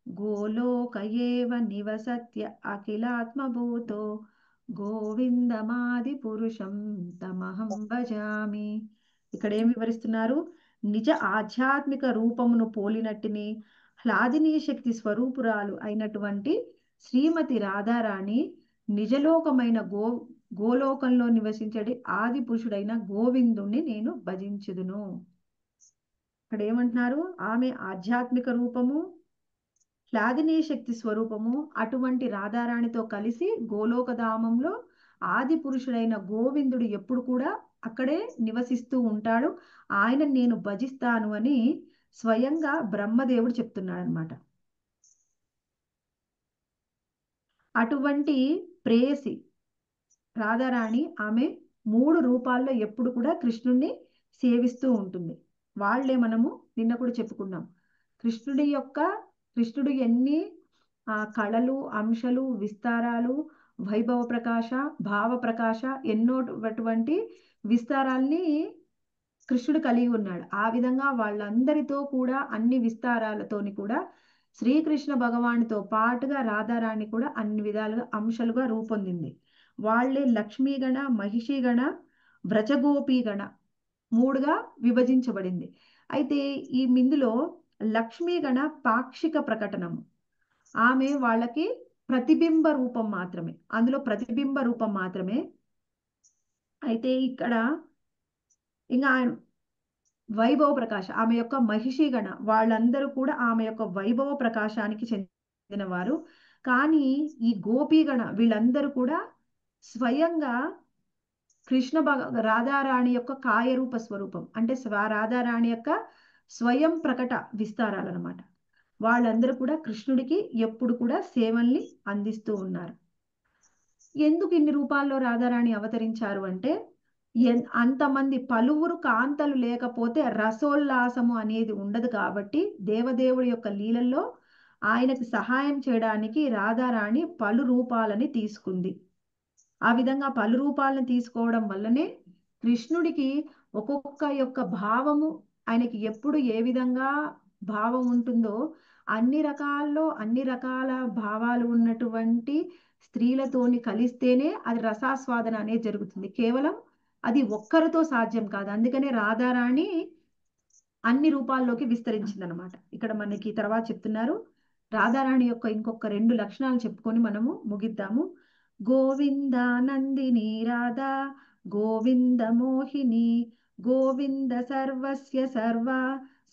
గోలోకయేవ నివసత్య అఖిలాత్మభూతో గోవిందమాది పురుషం తమహం భజామి. ఇక్కడ ఏం వివరిస్తున్నారు? నిజ ఆధ్యాత్మిక రూపమును పోలినట్టుని హ్లాదినీ శక్తి స్వరూపురాలు అయినటువంటి శ్రీమతి రాధారాణి నిజలోకమైన గోలోకంలో నివసించడి ఆది పురుషుడైన గోవిందుణ్ణి నేను భజించుదును. ఇక్కడ ఏమంటున్నారు? ఆమె ఆధ్యాత్మిక రూపము, హ్లాదినీ శక్తి స్వరూపము. అటువంటి రాధారాణితో కలిసి గోలోకధామంలో ఆది పురుషుడైన గోవిందుడు ఎప్పుడు కూడా అక్కడే నివసిస్తూ ఉంటాడు. ఆయన నేను భజిస్తాను అని స్వయంగా బ్రహ్మదేవుడు చెప్తున్నాడు అనమాట. అటువంటి ప్రేయసి రాధారాణి ఆమె 3 రూపాల్లో ఎప్పుడు కూడా కృష్ణుణ్ణి సేవిస్తూ ఉంటుంది. వాళ్లే మనము నిన్న కూడా చెప్పుకున్నాం. కృష్ణుడు ఎన్ని కళలు, అంశాలు, విస్తారాలు, వైభవ ప్రకాశ, భావ ప్రకాశ, ఎన్నోటువంటి విస్తారాల్ని కృష్ణుడు కలిగి ఉన్నాడు. ఆ విధంగా వాళ్ళందరితో కూడా అన్ని విస్తారాలతోని కూడా శ్రీకృష్ణ భగవానుతో పాటుగా రాధారాణి కూడా అన్ని విధాలుగా అంశాలుగా రూపొందింది. వాళ్లే లక్ష్మీగణ, మహిషిగణ, వ్రజగోపీగణ 3గా విభజించబడింది. అయితే ఈ ఇందులో లక్ష్మీగణ పాక్షిక ప్రకటనము. ఆమె వాళ్ళకి ప్రతిబింబ రూపం మాత్రమే, అందులో ప్రతిబింబ రూపం మాత్రమే. అయితే ఇక్కడ ఇంకా వైభవ ప్రకాశ, ఆమె యొక్క మహిషిగణ వాళ్ళందరూ కూడా ఆమె యొక్క వైభవ ప్రకాశానికి చెందినవారు. కానీ ఈ గోపీగణ వీళ్ళందరూ కూడా స్వయంగా రాధారాణి యొక్క కాయరూప స్వరూపం, అంటే రాధారాణి యొక్క స్వయం ప్రకట విస్తారాలన్నమాట. వాళ్ళందరూ కూడా కృష్ణుడికి ఎప్పుడు కూడా సేవల్ని అందిస్తూ ఉన్నారు. ఎందుకు ఇన్ని రూపాల్లో రాధారాణి అవతరించారు అంటే, అంతమంది పలువురు కాంతలు లేకపోతే రసోల్లాసము అనేది ఉండదు. కాబట్టి దేవదేవుడి యొక్క లీలల్లో ఆయనకు సహాయం చేయడానికి రాధారాణి పలు రూపాలని తీసుకుంది. ఆ విధంగా పలు రూపాలను తీసుకోవడం వల్లనే కృష్ణుడికి ఒక్కొక్క యొక్క భావము, ఆయనకి ఎప్పుడు ఏ విధంగా భావం ఉంటుందో అన్ని రకాల భావాలు ఉన్నటువంటి స్త్రీలతోని కలిస్తేనే అది రసాస్వాదన అనేది జరుగుతుంది. కేవలం అది ఒక్కరితో సాధ్యం కాదు. అందుకనే రాధారాణి అన్ని రూపాల్లోకి విస్తరించిందనమాట. ఇక్కడ మనకి తర్వాత చెప్తున్నారు. రాధారాణి యొక్క ఇంకొక 2 లక్షణాలు చెప్పుకొని మనము ముగిద్దాము. గోవింద నందిని రాధా, గోవింద మోహిని, గోవింద సర్వస్య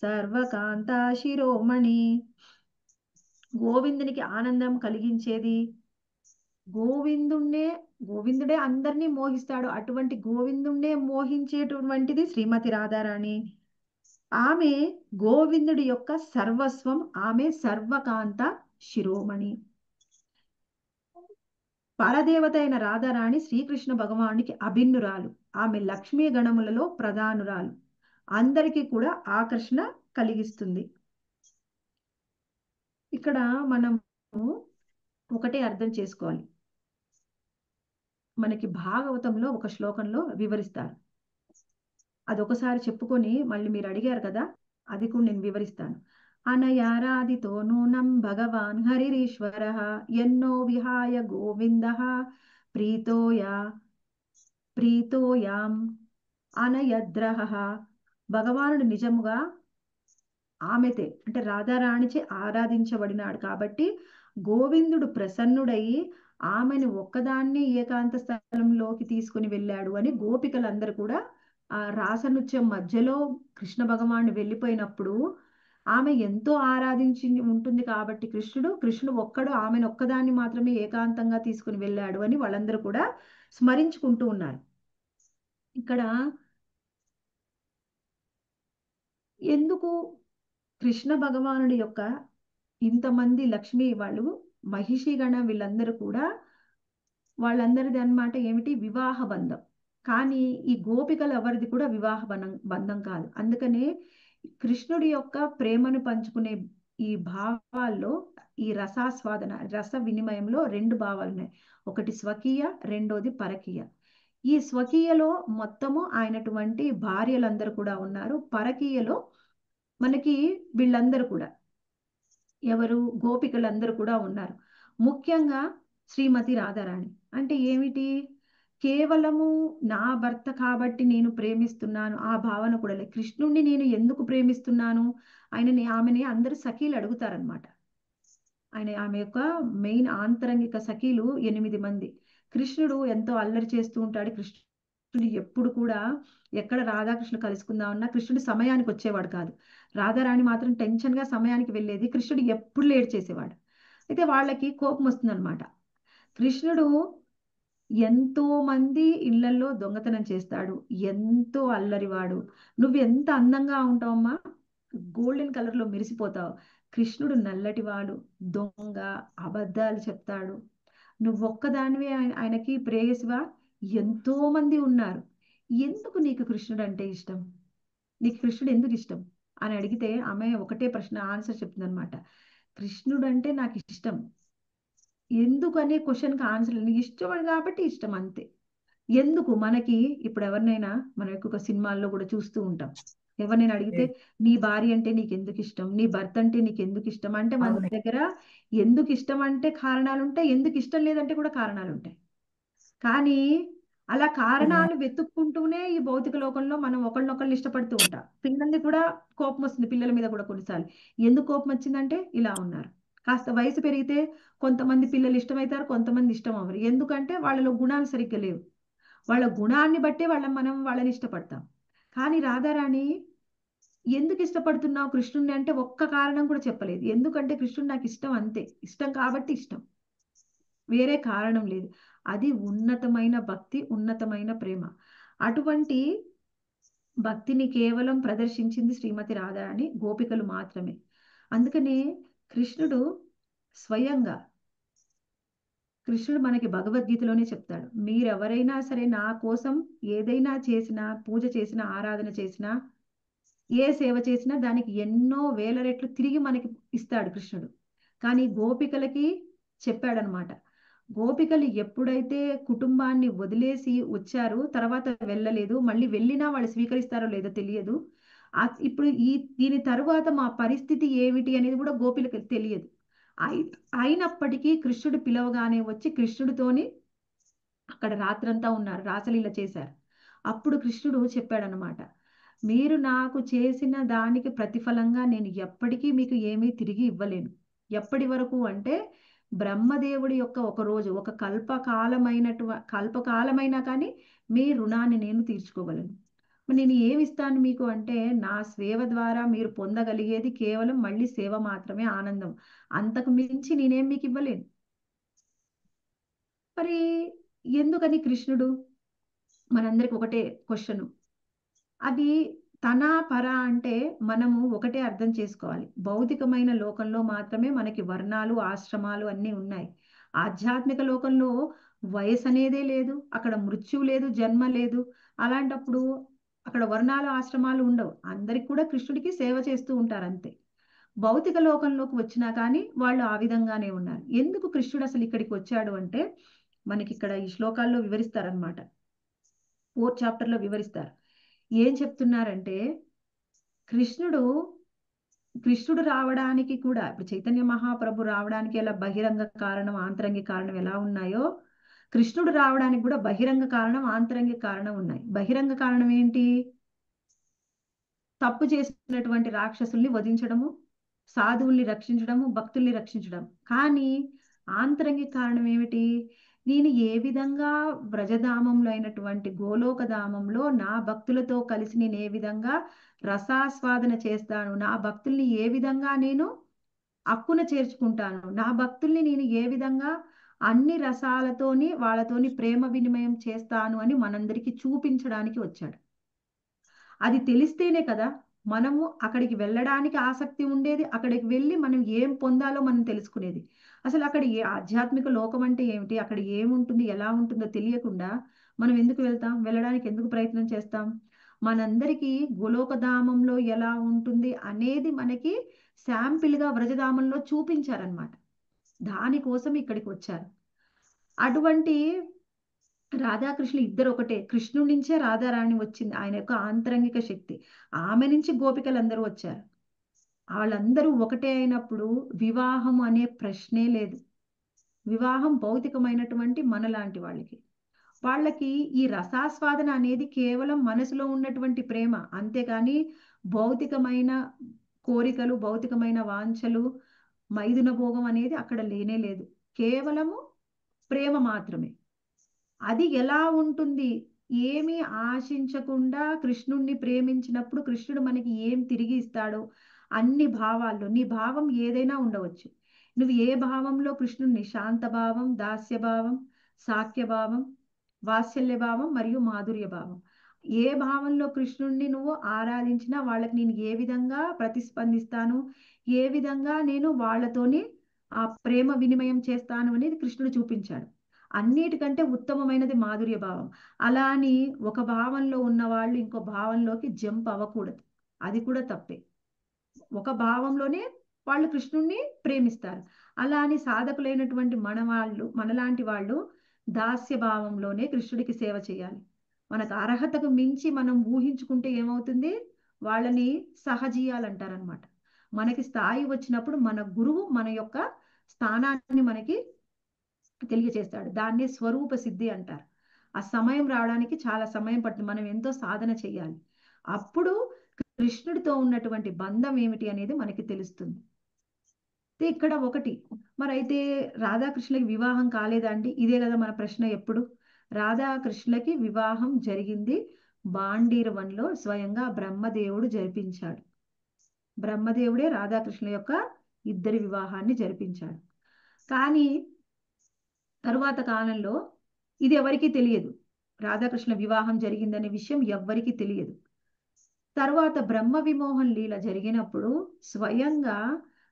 సర్వకాంత శిరోమణి. గోవిందునికి ఆనందం కలిగించేది, గోవిందుడే అందరినీ మోహిస్తాడు. అటువంటి గోవిందుణ్ణే మోహించేటువంటిది శ్రీమతి రాధారాణి. ఆమె గోవిందుడి యొక్క సర్వస్వం, ఆమె సర్వకాంత శిరోమణి. పరదేవత అయిన రాధారాణి శ్రీకృష్ణ భగవానునికి అభిన్నురాలు. ఆమె లక్ష్మీ గణములలో ప్రధానురాలు, అందరికీ కూడా ఆకర్షణ కలిగిస్తుంది. ఇక్కడ మనము ఒకటే అర్థం చేసుకోవాలి. మనకి భాగవతంలో ఒక శ్లోకంలో వివరిస్తారు. అదొకసారి చెప్పుకొని మళ్ళీ మీరు అడిగారు కదా, అది కూడా నేను వివరిస్తాను. అనయారాదితో నూనం భగవాన్ హరిరీశ్వర ఎన్నో విహాయ గోవింద ప్రీతోయాం అనయద్రహ భగవానుడు నిజముగా ఆమెతే అంటే రాధారాణిచే ఆరాధించబడినాడు కాబట్టి గోవిందుడు ప్రసన్నుడయి ఆమెను ఒక్కదాన్ని ఏకాంత స్థలంలోకి తీసుకుని వెళ్ళాడు అని గోపికలందరూ కూడా ఆ రాసనృత్యం మధ్యలో కృష్ణ భగవానుడు వెళ్ళిపోయినప్పుడు ఆమె ఎంతో ఆరాధించి ఉంటుంది కాబట్టి కృష్ణుడు ఒక్కడు ఆమెను ఒక్కదాన్ని మాత్రమే ఏకాంతంగా తీసుకుని వెళ్ళాడు అని వాళ్ళందరూ కూడా స్మరించుకుంటూ ఉన్నారు. ఇక్కడ ఎందుకు కృష్ణ భగవానుడి యొక్క ఇంతమంది లక్ష్మి వాళ్ళు మహిషిగణ వీళ్ళందరూ కూడా వాళ్ళందరిది అన్నమాట ఏమిటి వివాహ బంధం. కానీ ఈ గోపికలు ఎవరిది కూడా వివాహ బంధం కాదు. అందుకనే కృష్ణుడి యొక్క ప్రేమను పంచుకునే ఈ భావాల్లో ఈ రసాస్వాదన రస వినిమయంలో రెండు భావాలు ఉన్నాయి. ఒకటి స్వకీయ, రెండోది పరకీయ. ఈ స్వకీయలో మొత్తము ఆయనటువంటి భార్యలందరూ కూడా ఉన్నారు. పరకీయలో మనకి వీళ్ళందరూ కూడా ఎవరు గోపికలందరూ కూడా ఉన్నారు. ముఖ్యంగా శ్రీమతి రాధారాణి అంటే ఏమిటి, కేవలము నా భర్త కాబట్టి నేను ప్రేమిస్తున్నాను ఆ భావన కూడా లేదు. కృష్ణుణ్ణి నేను ఎందుకు ప్రేమిస్తున్నాను ఆమెని అందరూ సఖీలు అడుగుతారనమాట. ఆమె యొక్క మెయిన్ ఆంతరంగిక సఖీలు 8 మంది. కృష్ణుడు ఎంతో అల్లరి చేస్తూ ఉంటాడు. కృష్ణుడు ఎప్పుడు కూడా ఎక్కడ రాధాకృష్ణుడు కలుసుకుందామన్నా కృష్ణుడు సమయానికి వచ్చేవాడు కాదు. రాధారాణి మాత్రం టెన్షన్ గా సమయానికి వెళ్ళేది. కృష్ణుడు ఎప్పుడు లేట్ చేసేవాడు. అయితే వాళ్ళకి కోపం వస్తుందన్నమాట. కృష్ణుడు ఎంతో మంది ఇళ్లలో దొంగతనం చేస్తాడు, ఎంతో అల్లరివాడు. నువ్వు ఎంత అందంగా ఉంటావమ్మా, గోల్డెన్ కలర్ లో మెరిసిపోతావు. కృష్ణుడు నల్లటివాడు, దొంగ, అబద్ధాలు చెప్తాడు. నువ్వొక్కదానివే ఆయనకి ప్రేయసివా, ఎంతో మంది ఉన్నారు. ఎందుకు నీకు కృష్ణుడు అంటే ఇష్టం, నీకు కృష్ణుడు ఎందుకు ఇష్టం అని అడిగితే ఆమె ఒకటే ప్రశ్న ఆన్సర్ చెప్తుంది అనమాట. కృష్ణుడు అంటే నాకు ఇష్టం. ఎందుకు అనే క్వశ్చన్కి ఆన్సర్ నీకు ఇష్టం కాబట్టి ఇష్టం, అంతే. ఎందుకు మనకి ఇప్పుడు ఎవరినైనా మనం ఎక్కువ సినిమాల్లో కూడా చూస్తూ ఉంటాం. ఎవరినైనా అడిగితే నీ భార్య అంటే నీకు ఎందుకు ఇష్టం, నీ భర్త అంటే నీకు ఎందుకు ఇష్టం అంటే మన దగ్గర ఎందుకు ఇష్టం అంటే కారణాలు ఉంటాయి, ఎందుకు ఇష్టం లేదంటే కూడా కారణాలు ఉంటాయి. కానీ అలా కారణాలు వెతుక్కుంటూనే ఈ భౌతిక లోకంలో మనం ఒకళ్ళనొకళ్ళు ఇష్టపడుతూ ఉంటాం. పిల్లల్ని కూడా కోపం వస్తుంది, పిల్లల మీద కూడా కొన్నిసార్లు. ఎందుకు కోపం వచ్చిందంటే ఇలా ఉన్నారు. కాస్త వయసు పెరిగితే కొంతమంది పిల్లలు ఇష్టమవుతారు, కొంతమంది ఇష్టం అవ్వరు. ఎందుకంటే వాళ్ళలో గుణాలు సరిగ్గా లేవు. వాళ్ళ గుణాన్ని బట్టే వాళ్ళని ఇష్టపడతాం. కానీ రాధారాణి ఎందుకు ఇష్టపడుతున్నావు కృష్ణుడిని అంటే ఒక్క కారణం కూడా చెప్పలేదు. ఎందుకంటే కృష్ణుడు నాకు ఇష్టం, అంతే. ఇష్టం కాబట్టి ఇష్టం, వేరే కారణం లేదు. అది ఉన్నతమైన భక్తి, ఉన్నతమైన ప్రేమ. అటువంటి భక్తిని కేవలం ప్రదర్శించింది శ్రీమతి రాధారాణి, గోపికలు మాత్రమే. అందుకనే కృష్ణుడు స్వయంగా మనకి భగవద్గీతలోనే చెప్తాడు, మీరెవరైనా సరే నా కోసం ఏదైనా చేసినా, పూజ చేసినా, ఆరాధన చేసినా, ఏ సేవ చేసినా దానికి ఎన్నో వేల రెట్లు తిరిగి మనకి ఇస్తాడు కృష్ణుడు. కానీ గోపికలకి చెప్పాడనమాట. గోపికలు ఎప్పుడైతే కుటుంబాన్ని వదిలేసి వచ్చారు, తర్వాత వెళ్ళలేదు, మళ్ళీ వెళ్ళినా వాళ్ళు స్వీకరిస్తారో లేదో తెలియదు. ఇప్పుడు దీని తరువాత మా పరిస్థితి ఏమిటి అనేది కూడా గోపికలకు తెలియదు. అయినప్పటికీ కృష్ణుడు పిలవగానే వచ్చి కృష్ణుడితోని అక్కడ రాత్రంతా ఉన్నారు, రాసలీల చేశారు. అప్పుడు కృష్ణుడు చెప్పాడనమాట, మీరు నాకు చేసిన దానికి ప్రతిఫలంగా నేను ఎప్పటికీ మీకు ఏమీ తిరిగి ఇవ్వలేను. ఎప్పటి వరకు అంటే బ్రహ్మదేవుడి యొక్క ఒక రోజు, ఒక కల్పకాలమైనా కానీ మీ రుణాన్ని నేను తీర్చుకోగలను. నేను ఏమి ఇస్తాను మీకు అంటే నా సేవ ద్వారా మీరు పొందగలిగేది కేవలం మళ్ళీ సేవ మాత్రమే, ఆనందం. అంతకు మించి నేనేం మీకు ఇవ్వలేను. మరి ఎందుకని కృష్ణుడు, మనందరికి ఒకటే క్వశ్చన్, అది తన పర అంటే మనము ఒకటే అర్థం చేసుకోవాలి. భౌతికమైన లోకంలో మాత్రమే మనకి వర్ణాలు, ఆశ్రమాలు అన్నీ ఉన్నాయి. ఆధ్యాత్మిక లోకంలో వయసు అనేదే లేదు, అక్కడ మృత్యువు లేదు, జన్మ లేదు. అలాంటప్పుడు అక్కడ వర్ణాలు, ఆశ్రమాలు ఉండవు. అందరికి కూడా కృష్ణుడికి సేవ చేస్తూ ఉంటారు, అంతే. భౌతిక లోకంలోకి వచ్చినా కానీ వాళ్ళు ఆ విధంగానే ఉన్నారు. ఎందుకు కృష్ణుడు అసలు ఇక్కడికి వచ్చాడు అంటే మనకి ఇక్కడ ఈ శ్లోకాల్లో వివరిస్తారనమాట. 4th చాప్టర్లో వివరిస్తారు. ఏం చెప్తున్నారంటే కృష్ణుడు రావడానికి కూడా, ఇప్పుడు చైతన్య మహాప్రభు రావడానికి ఎలా బహిరంగ కారణం, ఆంతరంగిక కారణం ఎలా ఉన్నాయో, కృష్ణుడు రావడానికి కూడా బహిరంగ కారణం, ఆంతరంగిక కారణం ఉన్నాయి. బహిరంగ కారణం ఏంటి, తప్పు చేసినటువంటి రాక్షసుల్ని వధించడము, సాధువుల్ని రక్షించడము, భక్తుల్ని రక్షించడం. కానీ ఆంతరంగిక కారణం ఏమిటి? నేను ఏ విధంగా వ్రజధామంలో అయినటువంటి గోలోకధామంలో నా భక్తులతో కలిసి నేను ఏ విధంగా రసాస్వాదన చేస్తాను, నా భక్తుల్ని ఏ విధంగా నేను అక్కున చేర్చుకుంటాను, నా భక్తుల్ని నేను ఏ విధంగా అన్ని రసాలతోని వాళ్ళతోని ప్రేమ వినిమయం చేస్తాను అని మనందరికీ చూపించడానికి వచ్చాడు. అది తెలిస్తేనే కదా మనము అక్కడికి వెళ్ళడానికి ఆసక్తి ఉండేది, అక్కడికి వెళ్ళి మనం ఏం పొందాలో మనం తెలుసుకునేది. అసలు అక్కడ ఏ ఆధ్యాత్మిక లోకం అంటే ఏమిటి, అక్కడ ఏముంటుంది, ఎలా ఉంటుందో తెలియకుండా మనం ఎందుకు వెళ్తాం, వెళ్ళడానికి ఎందుకు ప్రయత్నం చేస్తాం? మనందరికీ గోలోకధామంలో ఎలా ఉంటుంది అనేది మనకి శాంపిల్గా వ్రజధామంలో చూపించారనమాట. దానికోసం ఇక్కడికి వచ్చారు. అటువంటి రాధాకృష్ణులు ఇద్దరు ఒకటే. కృష్ణుడి నుంచే రాధారాణి వచ్చింది, ఆయన యొక్క ఆంతరంగిక శక్తి. ఆమె నుంచి గోపికలందరూ వచ్చారు. వాళ్ళందరూ ఒకటే అయినప్పుడు వివాహం అనే ప్రశ్నే లేదు. వివాహం భౌతికమైనటువంటి మనలాంటి వాళ్ళకి ఈ రసాస్వాదన అనేది కేవలం మనసులో ఉన్నటువంటి ప్రేమ, అంతేకాని భౌతికమైన కోరికలు, భౌతికమైన వాంఛలు, మైదున భోగం అనేది అక్కడ లేనే లేదు. కేవలము ప్రేమ మాత్రమే. అది ఎలా ఉంటుంది? ఏమీ ఆశించకుండా కృష్ణుణ్ణి ప్రేమించినప్పుడు కృష్ణుడు మనకి ఏం తిరిగి ఇస్తాడో అన్ని భావాల్లో నీ భావం ఏదైనా ఉండవచ్చు. నువ్వు ఏ భావంలో కృష్ణుణ్ణి, శాంత భావం, దాస్య భావం, సాఖ్య భావం, వాత్సల్య భావం మరియు మాధుర్య భావం, ఏ భావంలో కృష్ణుణ్ణి నువ్వు ఆరాధించినా వాళ్ళకి నేను ఏ విధంగా ప్రతిస్పందిస్తాను, ఏ విధంగా నేను వాళ్ళతోని ఆ ప్రేమ వినిమయం చేస్తాను అనేది కృష్ణుడు చూపించాడు. అన్నిటికంటే ఉత్తమమైనది మాధుర్య భావం. అలా అని ఒక భావంలో ఉన్న వాళ్ళు ఇంకో భావంలోకి జంప్ అవ్వకూడదు, అది కూడా తప్పే. ఒక భావంలోనే వాళ్ళు కృష్ణుణ్ణి ప్రేమిస్తారు. అలా అని సాధకులైనటువంటి మనలాంటి వాళ్ళు దాస్య భావంలోనే కృష్ణుడికి సేవ చేయాలి. మనకు అర్హతకు మించి మనం ఊహించుకుంటే ఏమవుతుంది? వాళ్ళని సహజీయాలంటారనమాట. మనకి స్థాయి వచ్చినప్పుడు మన గురువు మన యొక్క స్థానాన్ని మనకి తెలియజేస్తాడు. దాన్నే స్వరూప సిద్ధి అంటారు. ఆ సమయం రావడానికి చాలా సమయం పడుతుంది, మనం ఎంతో సాధన చేయాలి. అప్పుడు కృష్ణుడితో ఉన్నటువంటి బంధం ఏమిటి అనేది మనకి తెలుస్తుంది. ఇక్కడ ఒకటి, మరి అయితే రాధాకృష్ణులకి వివాహం కాలేదా అండి? ఇదే కదా మన ప్రశ్న ఎప్పుడు. రాధాకృష్ణులకి వివాహం జరిగింది. బాండీరవన్లో స్వయంగా బ్రహ్మదేవుడు జరిపించాడు. బ్రహ్మదేవుడే రాధాకృష్ణుల యొక్క ఇద్దరి వివాహాన్ని జరిపించాడు. కానీ తరువాత కాలంలో ఇది ఎవరికీ తెలియదు, రాధాకృష్ణ వివాహం జరిగిందనే విషయం ఎవ్వరికీ తెలియదు. తర్వాత బ్రహ్మ విమోహన్ లీల జరిగినప్పుడు స్వయంగా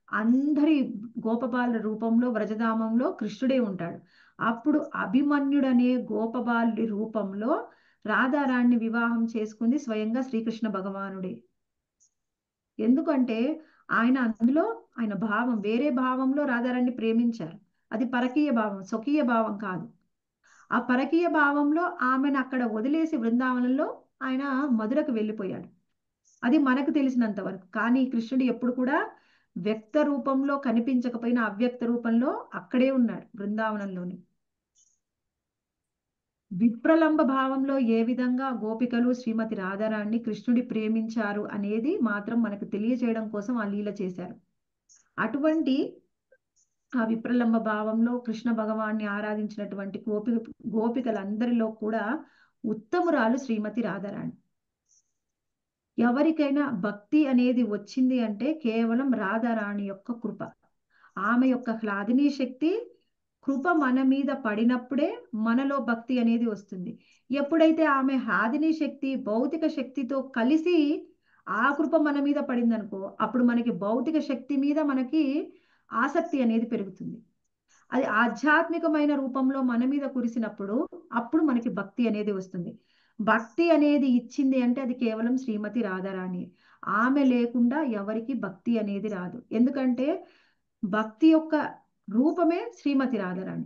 అందరి గోపబాల రూపంలో వ్రజధామంలో కృష్ణుడే ఉంటాడు. అప్పుడు అభిమన్యుడనే గోపబాలుడి రూపంలో రాధారాణ్ణి వివాహం చేసుకుంది స్వయంగా శ్రీకృష్ణ భగవానుడే. ఎందుకంటే అందులో ఆయన భావం వేరే భావంలో రాధారాణ్ణి ప్రేమించారు. అది పరకీయ భావం, స్వకీయ భావం కాదు. ఆ పరకీయ భావంలో ఆమెను అక్కడ వదిలేసి బృందావనంలో ఆయన మధురకు వెళ్ళిపోయాడు. అది మనకు తెలిసినంత వరకు. కానీ కృష్ణుడు ఎప్పుడు కూడా వ్యక్త రూపంలో కనిపించకపోయినా అవ్యక్త రూపంలో అక్కడే ఉన్నాడు బృందావనంలోని. విప్రలంబ భావంలో ఏ విధంగా గోపికలు శ్రీమతి రాధారాణ్ణి కృష్ణుడి ప్రేమించారు అనేది మాత్రం మనకు తెలియజేయడం కోసం ఆ లీల చేశారు. అటువంటి ఆ విప్రలంబ భావంలో కృష్ణ భగవాన్ని ఆరాధించినటువంటి గోపికలందరిలో కూడా ఉత్తమురాలు శ్రీమతి రాధారాణి. ఎవరికైనా భక్తి అనేది వచ్చింది అంటే కేవలం రాధారాణి యొక్క కృప, ఆమె యొక్క హ్లాదిని శక్తి కృప మన మీద పడినప్పుడే మనలో భక్తి అనేది వస్తుంది. ఎప్పుడైతే ఆమె హ్లాదిని శక్తి భౌతిక శక్తితో కలిసి ఆ కృప మన మీద పడిందనుకో, అప్పుడు మనకి భౌతిక శక్తి మీద మనకి ఆసక్తి అనేది పెరుగుతుంది. అది ఆధ్యాత్మికమైన రూపంలో మన మీద కురిసినప్పుడు అప్పుడు మనకి భక్తి అనేది వస్తుంది. భక్తి అనేది ఇచ్చింది అంటే అది కేవలం శ్రీమతి రాధారాణి. ఆమె లేకుండా ఎవరికి భక్తి అనేది రాదు. ఎందుకంటే భక్తి యొక్క రూపమే శ్రీమతి రాధారాణి.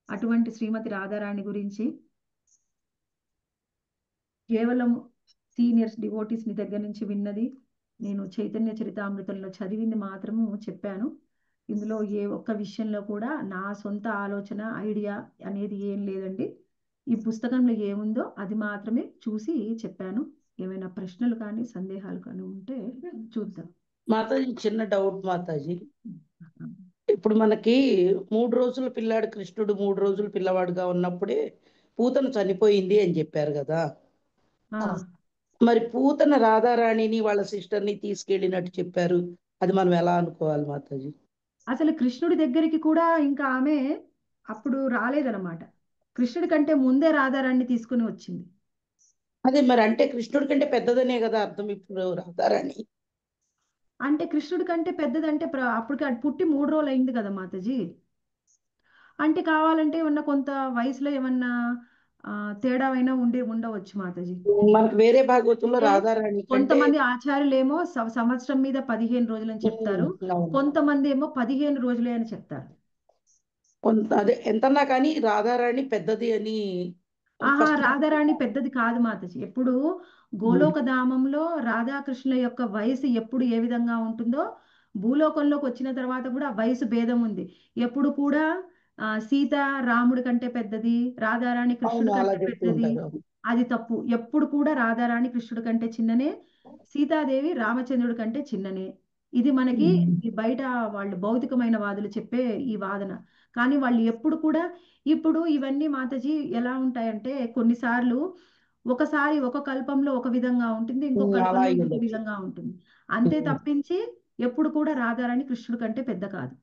అటువంటి శ్రీమతి రాధారాణి గురించి కేవలం సీనియర్స్ డివోటీస్ ని దగ్గర నుంచి విన్నది, నేను చైతన్య చరితామృతంలో చదివింది మాత్రము చెప్పాను. ఇందులో ఏ ఒక్క విషయంలో కూడా నా సొంత ఆలోచన ఐడియా అనేది ఏం లేదండి. ఈ పుస్తకంలో ఏముందో అది మాత్రమే చూసి చెప్పాను. ఏమైనా ప్రశ్నలు కానీ సందేహాలు కానీ ఉంటే చూద్దాం. మాతాజీ చిన్న డౌట్ మాతాజీ. ఇప్పుడు మనకి 3 రోజుల పిల్లాడు కృష్ణుడు 3 రోజుల పిల్లవాడుగా ఉన్నప్పుడే పూతన చనిపోయింది అని చెప్పారు కదా. ఆ, మరి పూతన రాధారాణిని వాళ్ళ సిస్టర్ని తీసుకెళ్ళినట్టు చెప్పారు. అది మనం ఎలా అనుకోవాలి మాతాజీ? అసలు కృష్ణుడి దగ్గరికి కూడా ఇంకా ఆమె అప్పుడు రాలేదన్నమాట. కృష్ణుడి కంటే ముందే రాధారాణి తీసుకుని వచ్చింది. అదే మరి అంటే కృష్ణుడి కంటే పెద్దదనే కదా అర్థం ఇప్పుడు రాధారాణి. అంటే కృష్ణుడి కంటే పెద్దదంటే అప్పటికి అది పుట్టి 3 రోజులు అయింది కదా మాతాజీ. అంటే కావాలంటే ఉన్న కొంత వయసులో ఏమన్నా తేడా అయినా ఉండవచ్చు మాతాజీ. మనకు వేరే భాగవతంలో అంటే రాధారాణి కంటే కొంతమంది ఆచార్యులేమో సంవత్సరం మీద 15 రోజులు అని చెప్తారు. అవును. కొంతమంది ఏమో 15 రోజులే అని చెప్తారు. కొంత అదే ఎంతన్నా కానీ రాధారాణి పెద్దది అని ఆహా, first రాధారాణి పెద్దది కాదు మాతాజీ. ఎప్పుడు గోలోక ధామంలో రాధాకృష్ణుల యొక్క వయసు ఎప్పుడు ఏ విధంగా ఉంటుందో భూలోకంలోకి వచ్చిన తర్వాత కూడా ఆ వయసు భేదం ఉంది. ఎప్పుడు కూడా సీత రాముడి కంటే పెద్దది, రాధారాణి కృష్ణుడి అవును అలా కంటే చెప్తూ పెద్దది. ఉంటారు. అది తప్పు. ఎప్పుడు కూడా రాధారాణి కృష్ణుడి కంటే చిన్ననే, సీతాదేవి రామచంద్రుడి కంటే చిన్ననే. ఇది మనకి ఈ బయట వాళ్ళు భౌతికమైన వాదులు చెప్పే ఈ వాదన. కానీ వాళ్ళు ఎప్పుడు కూడా ఇప్పుడు ఇవన్నీ మాతాజీ ఎలా ఉంటాయంటే కొన్నిసార్లు ఒకసారి ఒక కల్పంలో ఒక విధంగా ఉంటుంది, ఇంకో అలా కల్పంలో అయి ఇంకొక ఉండొచ్చు. విధంగా ఉంటుంది. అంతే తప్పించి ఎప్పుడు కూడా రాధారాణి కృష్ణుడి కంటే పెద్ద కాదు.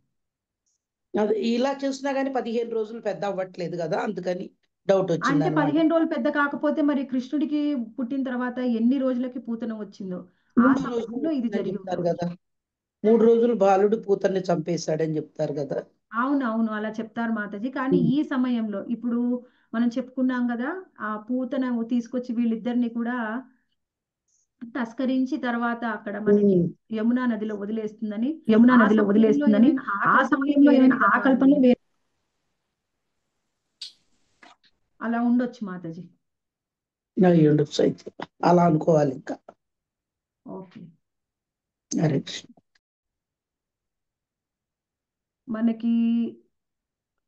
అది ఇలా చూసినా గానీ 15 రోజులు పెద్ద అవ్వట్లేదు కదా, అందుకని డౌట్ వచ్చింది అంటే అనమాట. 15 రోజులు పెద్ద కాకపోతే మరి కృష్ణుడికి పుట్టిన తర్వాత ఎన్ని రోజులకి పూతన వచ్చిందో ఆ 3 రోజులు సమయంలో ఇది అని జరిగి చెప్తారు ఉండవచ్చు. కదా. 3 రోజులు బాలుడు పూతన్ని చంపేశాడని చెప్తారు కదా. అవునవును, అలా చెప్తారు మాతాజీ. కానీ ఈ సమయంలో ఇప్పుడు మనం చెప్పుకున్నాం కదా, ఆ పూతన తీసుకొచ్చి వీళ్ళిద్దరిని కూడా తస్కరించి తర్వాత అక్కడ మనకి యమునా నదిలో వదిలేస్తుందని. యమునా ఆ నదిలో సమయంలో వదిలేస్తుందని ఏమైనా ఆ ఆ కల్పంలో సమయంలో వేరే ఏమైనా ఆ విధంగా కల్పంలో ఉంది. అలా ఉండొచ్చు మాతాజీ. అయి ఉండొచ్చు అయితే. అలా అనుకోవాలి ఇంకా. ఓకే. హరే మనకి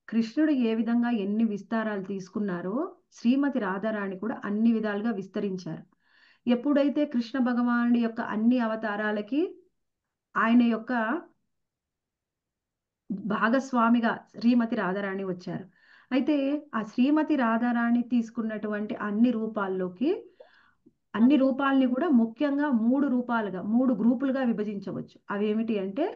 కృష్ణుడు ఏ విధంగా ఎన్ని విస్తారాలు తీసుకున్నారో శ్రీమతి రాధారాణి కూడా అన్ని విధాలుగా విస్తరించారు. ఎప్పుడైతే కృష్ణ భగవానుడి యొక్క అన్ని అవతారాలకి ఆయన యొక్క భాగస్వామిగా శ్రీమతి రాధారాణి వచ్చారు. అయితే ఆ శ్రీమతి రాధారాణి తీసుకున్నటువంటి అన్ని రూపాలని కూడా ముఖ్యంగా 3 రూపాలుగా 3 గ్రూపులుగా విభజించవచ్చు. అవేమిటి అంటే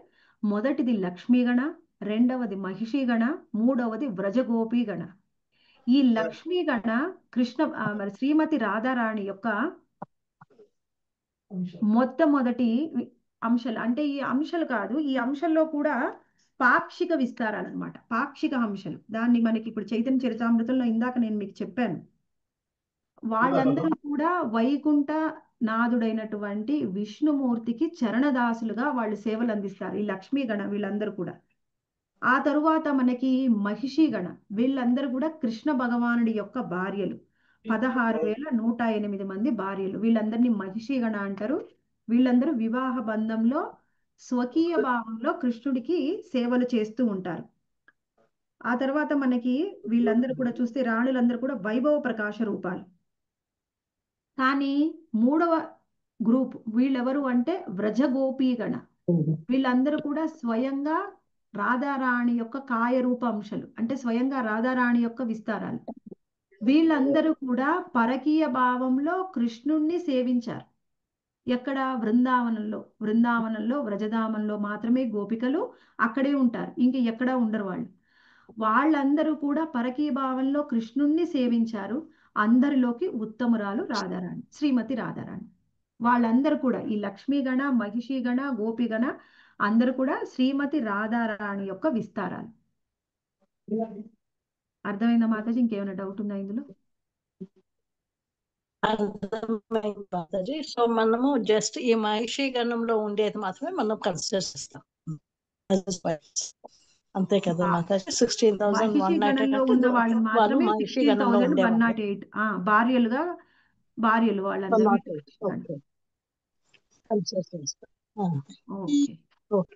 మొదటిది లక్ష్మీగణ, రెండవది మహిషీగణ, మూడవది వ్రజగోపీగణ. ఈ లక్ష్మీగణ మరి శ్రీమతి రాధారాణి యొక్క మొట్టమొదటి అంశాలు. అంటే ఈ అంశాలు కాదు, ఈ అంశంలో కూడా పాక్షిక విస్తారాలు అన్నమాట. పాక్షిక అంశాలు. దాన్ని మనకి ఇప్పుడు చైతన్య చరితామృతంలో ఇందాక నేను మీకు చెప్పాను. వాళ్ళందరూ కూడా వైకుంఠ నాథుడైనటువంటి విష్ణుమూర్తికి చరణదాసులుగా వాళ్ళు సేవలు అందిస్తారు, ఈ లక్ష్మీగణ వీళ్ళందరూ కూడా. ఆ తరువాత మనకి మహిషీగణ, వీళ్ళందరూ కూడా కృష్ణ భగవానుడి యొక్క భార్యలు. 16,108 మంది భార్యలు. వీళ్ళందరినీ మహిషీగణ అంటారు. వీళ్ళందరూ వివాహ బంధంలో స్వకీయ భావంలో కృష్ణుడికి సేవలు చేస్తూ ఉంటారు. ఆ తర్వాత మనకి వీళ్ళందరూ కూడా చూస్తే రాణులందరూ కూడా వైభవ ప్రకాశ రూపాలు. కానీ 3వ గ్రూప్ వీళ్ళెవరు అంటే వ్రజగోపీగణ. వీళ్ళందరూ కూడా స్వయంగా రాధారాణి యొక్క కాయరూప అంశాలు, అంటే స్వయంగా రాధారాణి యొక్క విస్తారాలు. వీళ్ళందరూ కూడా పరకీయ భావంలో కృష్ణుణ్ణి సేవించారు. ఎక్కడ? బృందావనంలో వ్రజధామంలో మాత్రమే గోపికలు అక్కడే ఉంటారు, ఇంక ఎక్కడా ఉండరు వాళ్ళు. వాళ్ళందరూ కూడా పరకీయ భావంలో కృష్ణుణ్ణి సేవించారు. అందరిలోకి ఉత్తమురాలు రాధారాణి, శ్రీమతి రాధారాణి. వాళ్ళందరూ కూడా ఈ లక్ష్మీగణ, మహిషీగణ, గోపిగణ అందరూ కూడా శ్రీమతి రాధారాణి యొక్క విస్తారాలు. అర్థమైందా మాతాజీ? ఇంకేమైనా డౌట్ ఉందా ఇందులో? అర్థమైంది మాతాజీ. సో మనము జస్ట్ ఈ మహిషి గణంలో ఉండేది మాత్రమే మనం కన్సిడర్ చేస్తాం, అంతే కదా మాతాజీ? మహిషి 16,198 గణంలో అంటే ఉన్న వాళ్ళని వాళ్ళు మాత్రమే మహిషి గణంలో ఉండేవాళ్ళు. 16,108 భార్యలు వాళ్ళందరూ. ఓకే, కన్సిడర్ చేస్తాం. ఓకే. ఓకే.